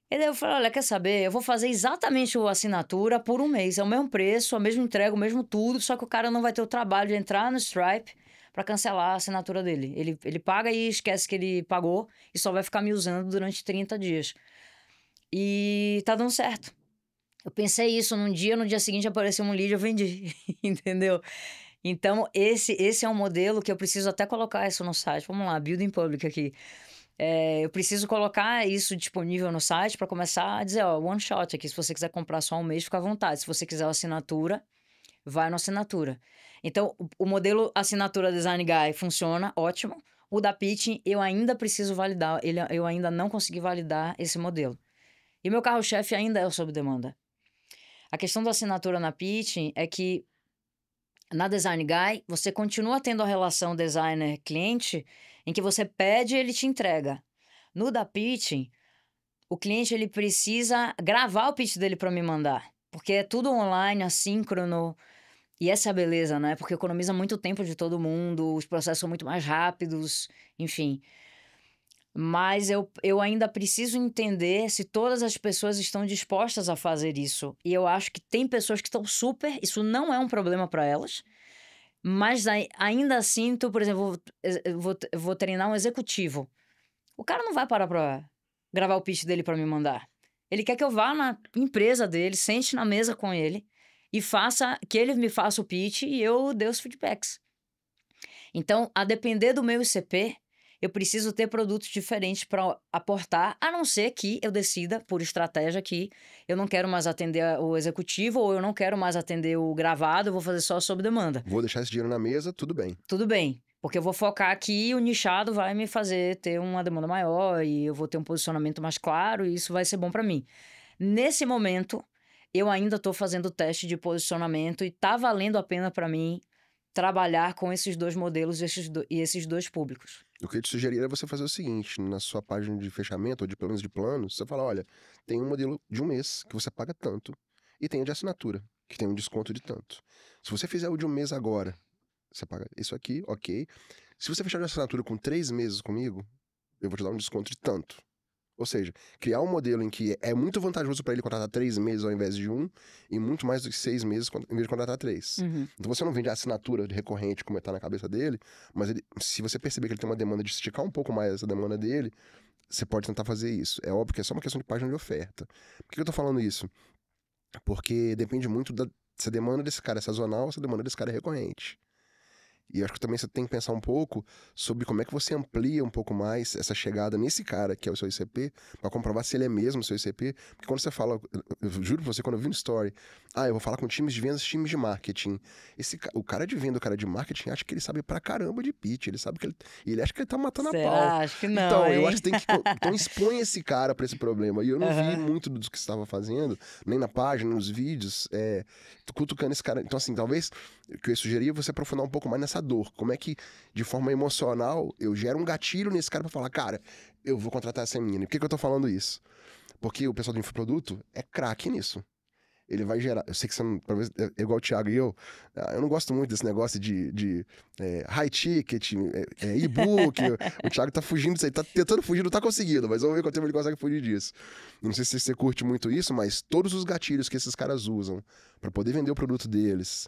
[SPEAKER 2] E daí eu falei, olha, quer saber? Eu vou fazer exatamente a assinatura por um mês. É o mesmo preço, a mesma entrega, o mesmo tudo, só que o cara não vai ter o trabalho de entrar no Stripe para cancelar a assinatura dele. Ele paga e esquece que ele pagou e só vai ficar me usando durante 30 dias. E tá dando certo. Eu pensei isso num dia, no dia seguinte apareceu um lead, eu vendi, entendeu? Então, esse é um modelo que eu preciso até colocar isso no site. Vamos lá, Building Public aqui. Eu preciso colocar isso disponível no site para começar a dizer, ó, one shot aqui. Se você quiser comprar só um mês, fica à vontade. Se você quiser a assinatura, vai na assinatura. Então, o modelo assinatura Design Guy funciona, ótimo. O da Pitching, eu ainda preciso validar. Eu ainda não consegui validar esse modelo. E o meu carro-chefe ainda é o sob demanda. A questão da assinatura na Pitching é que na Design Guy, você continua tendo a relação designer-cliente em que você pede e ele te entrega. No da Pitching, o cliente ele precisa gravar o pitch dele para me mandar. Porque é tudo online, assíncrono. E essa é a beleza, né? Porque economiza muito tempo de todo mundo, os processos são muito mais rápidos, enfim. Mas eu ainda preciso entender se todas as pessoas estão dispostas a fazer isso. E eu acho que tem pessoas que estão super... Isso não é um problema para elas. Mas ainda assim, por exemplo, eu vou treinar um executivo. O cara não vai parar para gravar o pitch dele para me mandar. Ele quer que eu vá na empresa dele, sente na mesa com ele e que ele me faça o pitch e eu dê os feedbacks. Então, a depender do meu ICP, eu preciso ter produtos diferentes para aportar, a não ser que eu decida, por estratégia, que eu não quero mais atender o executivo ou eu não quero mais atender o gravado, eu vou fazer só sob demanda.
[SPEAKER 1] Vou deixar esse dinheiro na mesa, tudo bem.
[SPEAKER 2] Tudo bem, porque eu vou focar aqui e o nichado vai me fazer ter uma demanda maior e eu vou ter um posicionamento mais claro e isso vai ser bom para mim. Nesse momento, eu ainda estou fazendo o teste de posicionamento e tá valendo a pena para mim trabalhar com esses dois modelos e esses dois públicos.
[SPEAKER 1] O que eu te sugeriria é você fazer o seguinte, na sua página de fechamento, ou pelo menos de planos, você fala, olha, tem um modelo de um mês que você paga tanto, e tem o de assinatura. que tem um desconto de tanto. Se você fizer o de um mês agora, você paga isso aqui, ok. Se você fechar de assinatura com 3 meses comigo, eu vou te dar um desconto de tanto. Ou seja, criar um modelo em que é muito vantajoso para ele contratar 3 meses ao invés de um, e muito mais do que 6 meses em vez de contratar 3.
[SPEAKER 2] Uhum.
[SPEAKER 1] Então você não vende a assinatura recorrente como está na cabeça dele, mas se você perceber que ele tem uma demanda de esticar um pouco mais essa demanda dele, você pode tentar fazer isso. É óbvio que é só uma questão de página de oferta. Por que eu tô falando isso? Porque depende muito se a demanda desse cara é sazonal ou se a demanda desse cara é recorrente. E eu acho que também você tem que pensar um pouco sobre como é que você amplia um pouco mais essa chegada nesse cara que é o seu ICP, para comprovar se ele é mesmo o seu ICP. Porque quando você fala, eu juro pra você, quando eu vi no story, eu vou falar com times de vendas, times de marketing. O cara de venda, o cara de marketing, acha que ele sabe pra caramba de pitch, ele sabe que ele acha que ele tá matando a pau.
[SPEAKER 2] Será? Acho que não,
[SPEAKER 1] Então, eu
[SPEAKER 2] hein?
[SPEAKER 1] acho que tem que. Então, expõe esse cara pra esse problema. E eu não vi muito do que você estava fazendo, nem na página, nos vídeos, cutucando esse cara. Então, assim, talvez o que eu sugeria é você aprofundar um pouco mais nessa dor. Como é que, de forma emocional, eu gero um gatilho nesse cara pra falar, cara, eu vou contratar essa menina. E por que eu tô falando isso? Porque o pessoal do infoproduto é craque nisso. Ele vai gerar. Eu sei que você não. Talvez, é igual o Thiago e eu. Eu não gosto muito desse negócio de high ticket, e-book. O Thiago tá fugindo disso aí. Tá tentando fugir, não tá conseguindo. Mas vamos ver quanto tempo ele consegue fugir disso. Não sei se você curte muito isso, mas todos os gatilhos que esses caras usam pra poder vender o produto deles,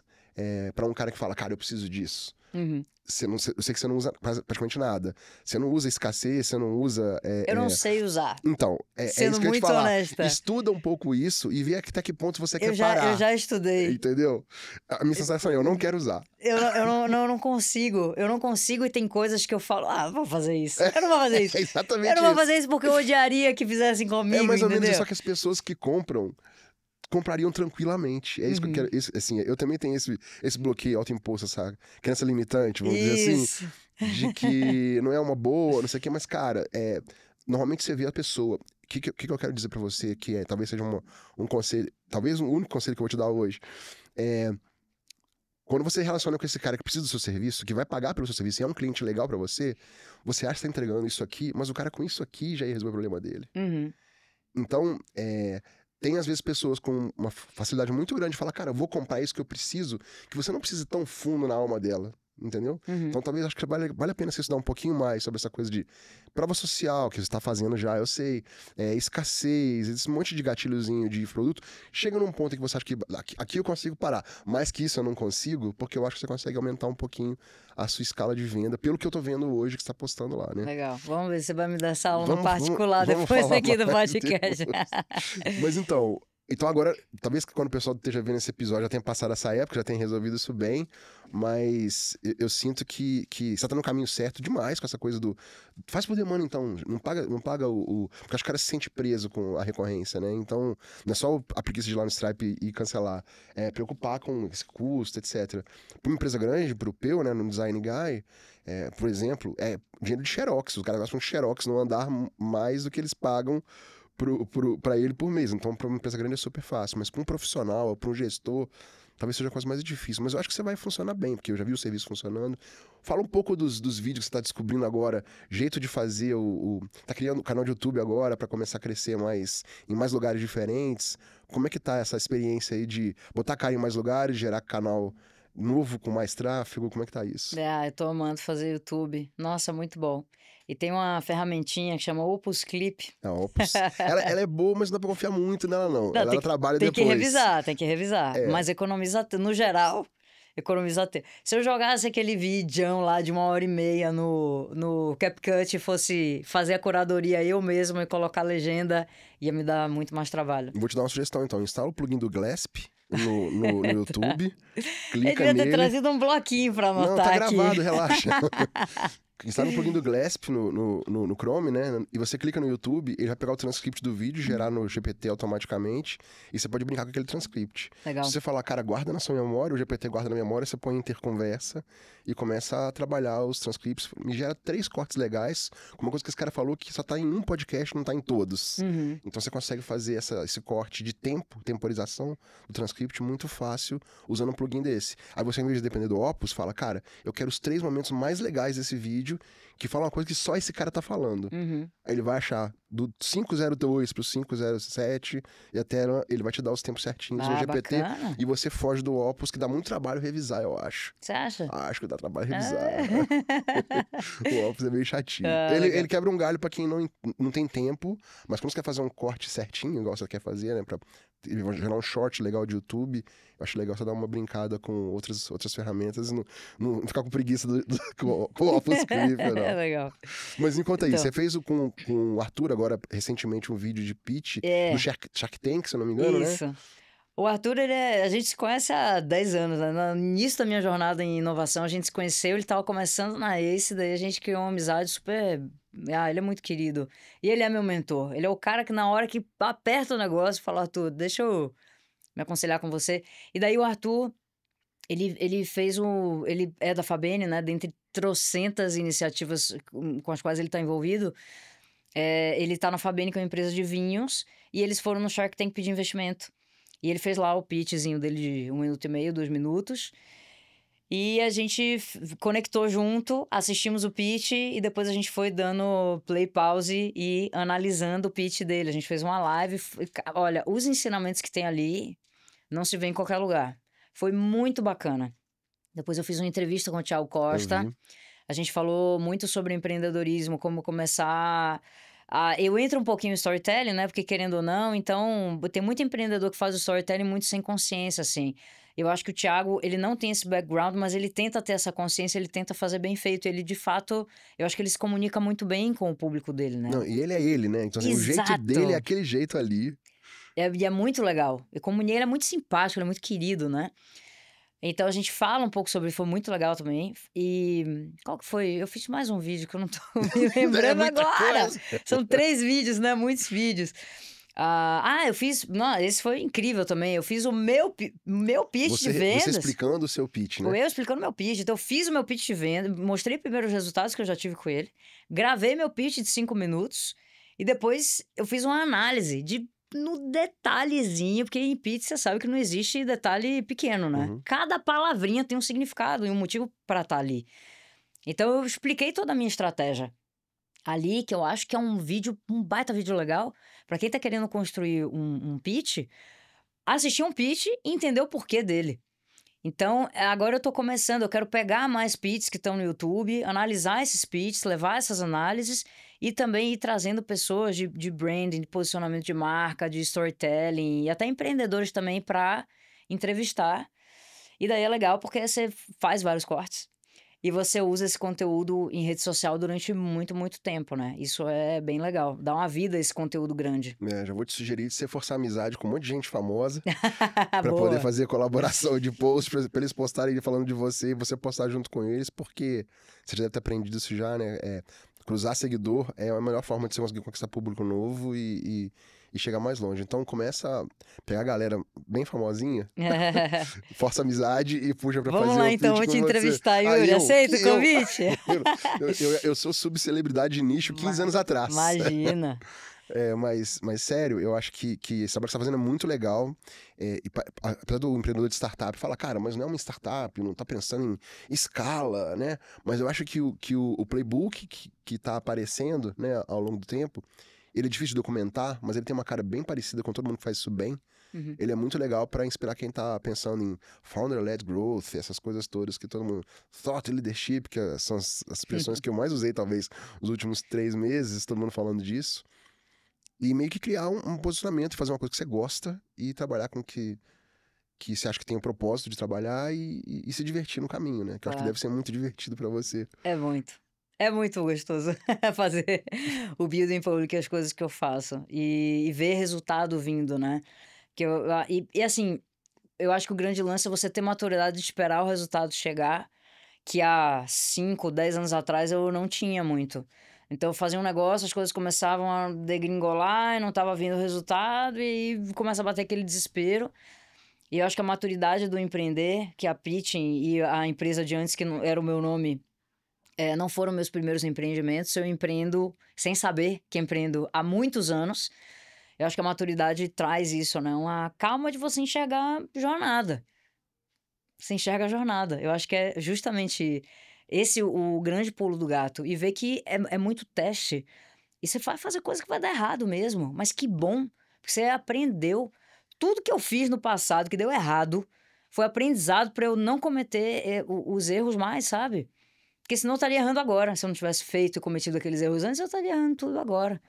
[SPEAKER 1] pra um cara que fala, cara, eu preciso disso.
[SPEAKER 2] Uhum.
[SPEAKER 1] Eu sei que você não usa praticamente nada. Você não usa escassez, você não usa.
[SPEAKER 2] Eu não sei usar.
[SPEAKER 1] Então, é
[SPEAKER 2] Sendo
[SPEAKER 1] isso que eu ia te
[SPEAKER 2] muito
[SPEAKER 1] falar.
[SPEAKER 2] honesta.
[SPEAKER 1] Estuda um pouco isso e vê até que ponto você quer
[SPEAKER 2] Eu
[SPEAKER 1] parar.
[SPEAKER 2] já estudei.
[SPEAKER 1] Entendeu? A minha sensação é, eu não quero usar.
[SPEAKER 2] Eu não consigo. Eu não consigo e tem coisas que eu falo, vou fazer isso. Eu não vou fazer isso.
[SPEAKER 1] É exatamente
[SPEAKER 2] Eu não vou
[SPEAKER 1] isso.
[SPEAKER 2] fazer isso porque eu odiaria que fizessem comigo,
[SPEAKER 1] É mais ou menos
[SPEAKER 2] entendeu?
[SPEAKER 1] isso, só que as pessoas que comprariam tranquilamente. É isso que eu quero. Assim, eu também tenho esse bloqueio autoimposto, sabe? Crença limitante, vamos dizer assim.
[SPEAKER 2] Isso.
[SPEAKER 1] De que não é uma boa, não sei o que, mas, cara, normalmente você vê a pessoa. O que eu quero dizer pra você, que talvez seja um conselho, talvez o único conselho que eu vou te dar hoje, quando você relaciona com esse cara que precisa do seu serviço, que vai pagar pelo seu serviço e é um cliente legal pra você, você acha que tá entregando isso aqui, mas o cara com isso aqui já ia resolver o problema dele.
[SPEAKER 2] Uhum.
[SPEAKER 1] Então, tem às vezes pessoas com uma facilidade muito grande de falar, cara, eu vou comprar isso que eu preciso, que você não precisa ir tão fundo na alma dela. Entendeu?
[SPEAKER 2] Uhum.
[SPEAKER 1] Então talvez acho que vale a pena você estudar um pouquinho mais sobre essa coisa de prova social que você está fazendo já, eu sei, escassez, esse monte de gatilhozinho de produto. Chega num ponto em que você acha que aqui eu consigo parar, mais que isso eu não consigo, porque eu acho que você consegue aumentar um pouquinho a sua escala de venda, pelo que eu tô vendo hoje que você tá postando lá, né?
[SPEAKER 2] Legal. Vamos ver se você vai me dar essa aula no
[SPEAKER 1] Vamos
[SPEAKER 2] particular
[SPEAKER 1] falar
[SPEAKER 2] depois aqui do
[SPEAKER 1] mais
[SPEAKER 2] podcast.
[SPEAKER 1] Mas então agora, talvez que quando o pessoal esteja vendo esse episódio já tenha passado essa época, já tenha resolvido isso bem, mas eu sinto que você tá no caminho certo demais com essa coisa do... Faz por demanda, então, não paga porque acho que o cara se sente preso com a recorrência, né? Então, não é só a preguiça de ir lá no Stripe e cancelar, é preocupar com esse custo, etc. Pra uma empresa grande, pro Peu, né, no Design Guy, por exemplo, dinheiro de Xerox, os caras gastam Xerox no andar mais do que eles pagam para ele por mês. Então, para uma empresa grande é super fácil, mas para um profissional, para um gestor, talvez seja a coisa mais difícil. Mas eu acho que você vai funcionar bem, porque eu já vi o serviço funcionando. Fala um pouco dos vídeos que você está descobrindo agora, jeito de fazer tá criando o canal de YouTube agora para começar a crescer em mais lugares diferentes. Como é que tá essa experiência aí de botar a cara em mais lugares, gerar canal novo com mais tráfego? Como é que tá isso?
[SPEAKER 2] Eu tô amando fazer YouTube. Nossa, muito bom. E tem uma ferramentinha que chama Opus Clip.
[SPEAKER 1] A Opus, ela é boa, mas não dá pra confiar muito nela, não.
[SPEAKER 2] Não,
[SPEAKER 1] Ela trabalha
[SPEAKER 2] tem
[SPEAKER 1] depois.
[SPEAKER 2] tem que revisar. Mas economiza, no geral, economiza tempo. Se eu jogasse aquele vídeo lá de 1h30 no CapCut e fosse fazer a curadoria eu mesmo e colocar a legenda, ia me dar muito mais trabalho.
[SPEAKER 1] Vou te dar uma sugestão, então. Instala o plugin do Glasp no YouTube,
[SPEAKER 2] Ele
[SPEAKER 1] clica
[SPEAKER 2] devia
[SPEAKER 1] nele.
[SPEAKER 2] ter trazido um bloquinho pra anotar
[SPEAKER 1] Não, tá
[SPEAKER 2] aqui.
[SPEAKER 1] gravado, relaxa. Instala o plugin do Glasp no Chrome, né? E você clica no YouTube, ele vai pegar o transcript do vídeo, gerar no GPT automaticamente, e você pode brincar com aquele transcript.
[SPEAKER 2] Legal.
[SPEAKER 1] Se você falar, cara, guarda na sua memória, o GPT guarda na memória, você põe interconversa e começa a trabalhar os transcripts. Me gera 3 cortes legais, com uma coisa que esse cara falou que só tá em um podcast, não tá em todos.
[SPEAKER 2] Uhum.
[SPEAKER 1] Então você consegue fazer esse corte de temporização do transcript muito fácil usando um plugin desse. Aí você, em vez de depender do Opus, fala, cara, eu quero os 3 momentos mais legais desse vídeo que falam uma coisa que só esse cara tá falando.
[SPEAKER 2] Uhum.
[SPEAKER 1] Aí ele vai achar do 502 pro 507 e até ele vai te dar os tempos certinhos no GPT.
[SPEAKER 2] Bacana.
[SPEAKER 1] E você foge do Opus, que dá muito trabalho revisar, eu acho.
[SPEAKER 2] Você acha?
[SPEAKER 1] Acho que dá trabalho revisar.
[SPEAKER 2] Ah.
[SPEAKER 1] O Opus é meio chatinho.
[SPEAKER 2] Ah, legal.
[SPEAKER 1] Ele quebra um galho pra quem não tem tempo, mas quando você quer fazer um corte certinho, igual você quer fazer, né? Pra gerar um short legal de YouTube, eu acho legal você dar uma brincada com outras ferramentas e não ficar com preguiça com o Opus Clip, não.
[SPEAKER 2] É legal.
[SPEAKER 1] Mas me conta aí,
[SPEAKER 2] Então.
[SPEAKER 1] você fez com o Arthur agora, recentemente, um vídeo de pitch do Shark Tank, se eu não me engano, né?
[SPEAKER 2] Isso. O Arthur, a gente se conhece há 10 anos, né? No início da minha jornada em inovação, a gente se conheceu, ele estava começando na Ace, daí a gente criou uma amizade super... Ah, ele é muito querido. E ele é meu mentor. Ele é o cara que na hora que aperta o negócio, fala, Arthur, deixa eu me aconselhar com você. E daí o Arthur, ele fez o... Ele é da Fabene, né? Dentre trocentas iniciativas com as quais ele está envolvido, ele está na Fabene, que é uma empresa de vinhos, e eles foram no Shark Tank pedir investimento. E ele fez lá o pitchzinho dele de 1 minuto e meio, 2 minutos. E a gente conectou junto, assistimos o pitch e depois a gente foi dando play, pause e analisando o pitch dele. A gente fez uma live. Olha, os ensinamentos que tem ali não se vê em qualquer lugar. Foi muito bacana. Depois eu fiz uma entrevista com o Thiago Costa.
[SPEAKER 1] Eu vi.
[SPEAKER 2] A gente falou muito sobre empreendedorismo, como começar... eu entro um pouquinho em storytelling, né? Porque querendo ou não, então tem muito empreendedor que faz o storytelling muito sem consciência, assim. Eu acho que o Thiago, ele não tem esse background, mas ele tenta ter essa consciência, ele tenta fazer bem feito. Ele, de fato, eu acho que ele se comunica muito bem com o público dele, né?
[SPEAKER 1] Não, e ele é ele, né? Então, assim, o jeito
[SPEAKER 2] Exato.
[SPEAKER 1] dele é aquele jeito ali.
[SPEAKER 2] E é muito legal. Ele é muito simpático, ele é muito querido, né? Então a gente fala um pouco sobre, foi muito legal também. E qual que foi? Eu fiz mais um vídeo que eu não tô me lembrando
[SPEAKER 1] muita
[SPEAKER 2] agora.
[SPEAKER 1] coisa.
[SPEAKER 2] São 3 vídeos, né? Muitos vídeos. Eu fiz. Não, esse foi incrível também. Eu fiz o meu pitch de vendas.
[SPEAKER 1] Você explicando o seu pitch, né?
[SPEAKER 2] Foi eu explicando meu pitch. Então, eu fiz o meu pitch de venda, mostrei primeiro os resultados que eu já tive com ele, gravei meu pitch de 5 minutos e depois eu fiz uma análise no detalhezinho, porque em pitch você sabe que não existe detalhe pequeno, né?
[SPEAKER 1] Uhum.
[SPEAKER 2] Cada palavrinha tem um significado e um motivo para estar ali. Então, eu expliquei toda a minha estratégia ali, que eu acho que é um baita vídeo legal, para quem tá querendo construir um pitch, assistir um pitch e entender o porquê dele. Então, agora eu tô começando, eu quero pegar mais pitches que estão no YouTube, analisar esses pitches, levar essas análises e também ir trazendo pessoas de branding, de posicionamento de marca, de storytelling e até empreendedores também para entrevistar. E daí é legal porque você faz vários cortes e você usa esse conteúdo em rede social durante muito, muito tempo, né? Isso é bem legal, dá uma vida a esse conteúdo grande.
[SPEAKER 1] Já vou te sugerir de você forçar amizade com um monte de gente famosa pra
[SPEAKER 2] Boa.
[SPEAKER 1] poder fazer colaboração de posts, pra eles postarem falando de você e você postar junto com eles, porque você já deve ter aprendido isso já, né? Cruzar seguidor é a melhor forma de você conseguir conquistar público novo e chegar mais longe. Então começa a pegar a galera bem famosinha, força amizade e puxa pra
[SPEAKER 2] Vamos
[SPEAKER 1] fazer
[SPEAKER 2] lá
[SPEAKER 1] o
[SPEAKER 2] então,
[SPEAKER 1] pitch
[SPEAKER 2] vou
[SPEAKER 1] com
[SPEAKER 2] te
[SPEAKER 1] você.
[SPEAKER 2] entrevistar, Yuri. Aceita o convite?
[SPEAKER 1] Eu sou subcelebridade de nicho 15 anos atrás.
[SPEAKER 2] Imagina.
[SPEAKER 1] Mas sério, eu acho que esse trabalho que você tá fazendo é muito legal. Apesar do empreendedor de startup falar, cara, mas não é uma startup, não tá pensando em escala, né? Mas eu acho que o playbook que tá aparecendo, né, ao longo do tempo, ele é difícil de documentar, mas ele tem uma cara bem parecida com todo mundo que faz isso bem.
[SPEAKER 2] Uhum.
[SPEAKER 1] Ele é muito legal para inspirar quem tá pensando em founder-led growth, essas coisas todas que todo mundo... Thought leadership, que são as expressões que eu mais usei, talvez, nos últimos 3 meses, todo mundo falando disso. E meio que criar um posicionamento, fazer uma coisa que você gosta e trabalhar com que você acha que tem um propósito de trabalhar e se divertir no caminho, né? Que eu acho que
[SPEAKER 2] Claro.
[SPEAKER 1] deve ser muito divertido para você.
[SPEAKER 2] É muito. É muito gostoso fazer o building public, as coisas que eu faço. E ver resultado vindo, né? Assim, eu acho que o grande lance é você ter maturidade de esperar o resultado chegar, que há 5, 10 anos atrás eu não tinha muito. Então eu fazia um negócio, as coisas começavam a degringolar e não estava vindo o resultado e começa a bater aquele desespero. E eu acho que a maturidade do empreender, que a Pitching e a empresa de antes, que não era o meu nome, não foram meus primeiros empreendimentos. Eu empreendo sem saber que empreendo há muitos anos. Eu acho que a maturidade traz isso, né? Uma calma de você enxergar jornada. Você enxerga a jornada. Eu acho que é justamente esse o grande pulo do gato. E ver que é muito teste. E você vai fazer coisa que vai dar errado mesmo. Mas que bom, porque você aprendeu. Tudo que eu fiz no passado que deu errado foi aprendizado para eu não cometer os erros mais, sabe? Porque senão eu estaria errando agora. Se eu não tivesse feito e cometido aqueles erros antes, eu estaria errando tudo agora.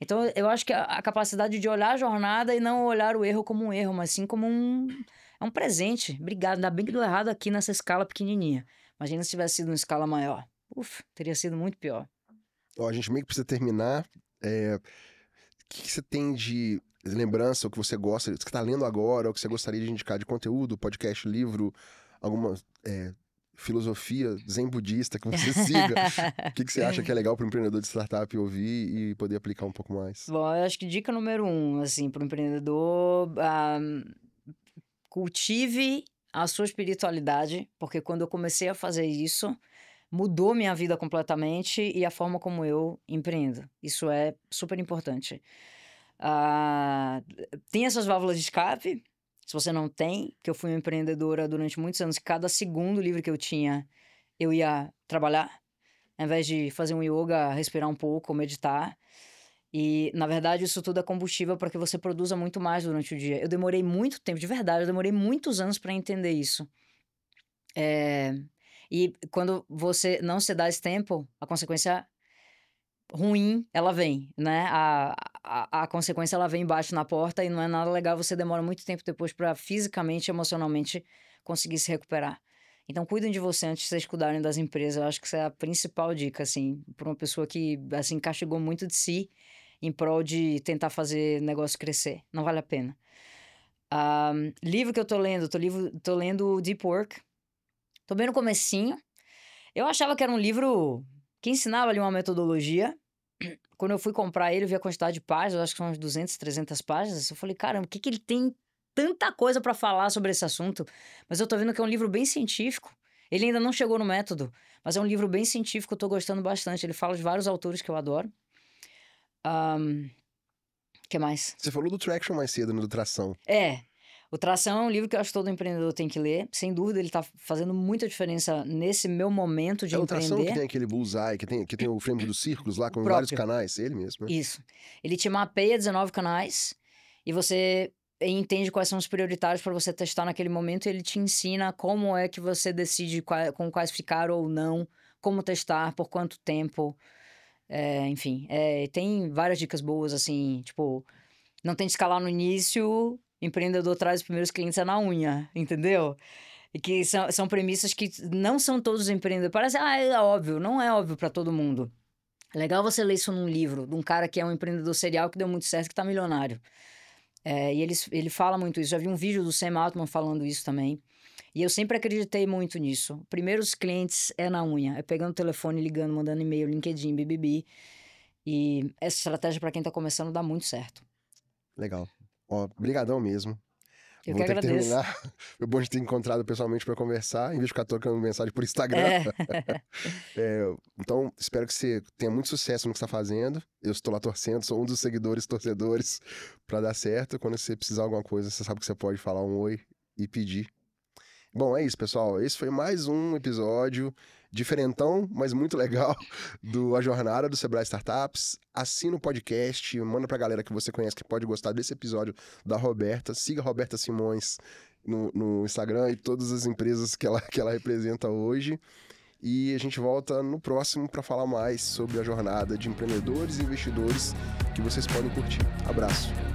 [SPEAKER 2] Então, eu acho que a capacidade de olhar a jornada e não olhar o erro como um erro, mas sim como é um presente. Obrigado. Ainda bem que deu errado aqui nessa escala pequenininha. Imagina se tivesse sido uma escala maior. Teria sido muito pior.
[SPEAKER 1] Ó, a gente meio que precisa terminar. O que você tem de lembrança, o que você gosta, o que você tá lendo agora, o que você gostaria de indicar de conteúdo, podcast, livro, alguma filosofia zen budista que você siga? O que você acha que é legal para o empreendedor de startup ouvir e poder aplicar um pouco mais?
[SPEAKER 2] Bom, eu acho que dica número 1, assim, para o empreendedor, cultive a sua espiritualidade, porque quando eu comecei a fazer isso, mudou minha vida completamente e a forma como eu empreendo. Isso é super importante. Tem essas válvulas de escape. Se você não tem, que eu fui uma empreendedora durante muitos anos, cada segundo livre que eu tinha, eu ia trabalhar, ao invés de fazer um yoga, respirar um pouco, meditar. E, na verdade, isso tudo é combustível para que você produza muito mais durante o dia. Eu demorei muito tempo, de verdade, eu demorei muitos anos para entender isso. E quando você não se dá esse tempo, a consequência ruim, ela vem, né? A consequência, ela vem embaixo na porta e não é nada legal. Você demora muito tempo depois para fisicamente, emocionalmente conseguir se recuperar. Então, cuidem de você antes de vocês cuidarem das empresas. Eu acho que essa é a principal dica, assim, para uma pessoa que, assim, castigou muito de si em prol de tentar fazer negócio crescer. Não vale a pena. Livro que eu tô lendo, tô lendo Deep Work. Tô bem no comecinho. Eu achava que era um livro que ensinava ali uma metodologia. Quando eu fui comprar ele, eu vi a quantidade de páginas, acho que são umas 200, 300 páginas. Eu falei, caramba, o que ele tem tanta coisa pra falar sobre esse assunto? Mas eu tô vendo que é um livro bem científico. Ele ainda não chegou no método, mas é um livro bem científico, eu tô gostando bastante. Ele fala de vários autores que eu adoro. Que mais?
[SPEAKER 1] Você falou do Traction mais cedo, né, do Tração.
[SPEAKER 2] O Tração é um livro que eu acho que todo empreendedor tem que ler. Sem dúvida, ele tá fazendo muita diferença nesse meu momento de
[SPEAKER 1] É o
[SPEAKER 2] empreender.
[SPEAKER 1] Tração que tem aquele bullseye, que tem o frame dos círculos lá, com vários canais, ele mesmo, né?
[SPEAKER 2] Isso. Ele te mapeia 19 canais e você entende quais são os prioritários para você testar naquele momento e ele te ensina como é que você decide com quais ficar ou não, como testar, por quanto tempo. Enfim, tem várias dicas boas, assim, tipo, não tem de escalar no início, empreendedor traz os primeiros clientes na unha, entendeu? E que são premissas que não são todos os empreendedores. Parece, é óbvio, não é óbvio para todo mundo. É legal você ler isso num livro, de um cara que é um empreendedor serial que deu muito certo, que tá milionário. E ele fala muito isso. Já vi um vídeo do Sam Altman falando isso também. E eu sempre acreditei muito nisso. Primeiros clientes é na unha. É pegando o telefone, ligando, mandando e-mail, LinkedIn, BBB. E essa estratégia para quem tá começando dá muito certo.
[SPEAKER 1] Legal. Ó, brigadão mesmo.
[SPEAKER 2] Eu
[SPEAKER 1] Vou
[SPEAKER 2] que
[SPEAKER 1] ter
[SPEAKER 2] agradeço.
[SPEAKER 1] que terminar. Foi bom de ter encontrado pessoalmente para conversar, em vez de ficar trocando mensagem por Instagram. Então, espero que você tenha muito sucesso no que você está fazendo. Eu estou lá torcendo, sou um dos torcedores, para dar certo. Quando você precisar de alguma coisa, você sabe que você pode falar um oi e pedir. Bom, é isso, pessoal. Esse foi mais um episódio diferentão, mas muito legal, do A Jornada do Sebrae Startups. Assina o podcast, manda pra galera que você conhece que pode gostar desse episódio da Roberta. Siga a Roberta Simões no Instagram e todas as empresas que ela representa hoje. E a gente volta no próximo para falar mais sobre a jornada de empreendedores e investidores que vocês podem curtir. Abraço!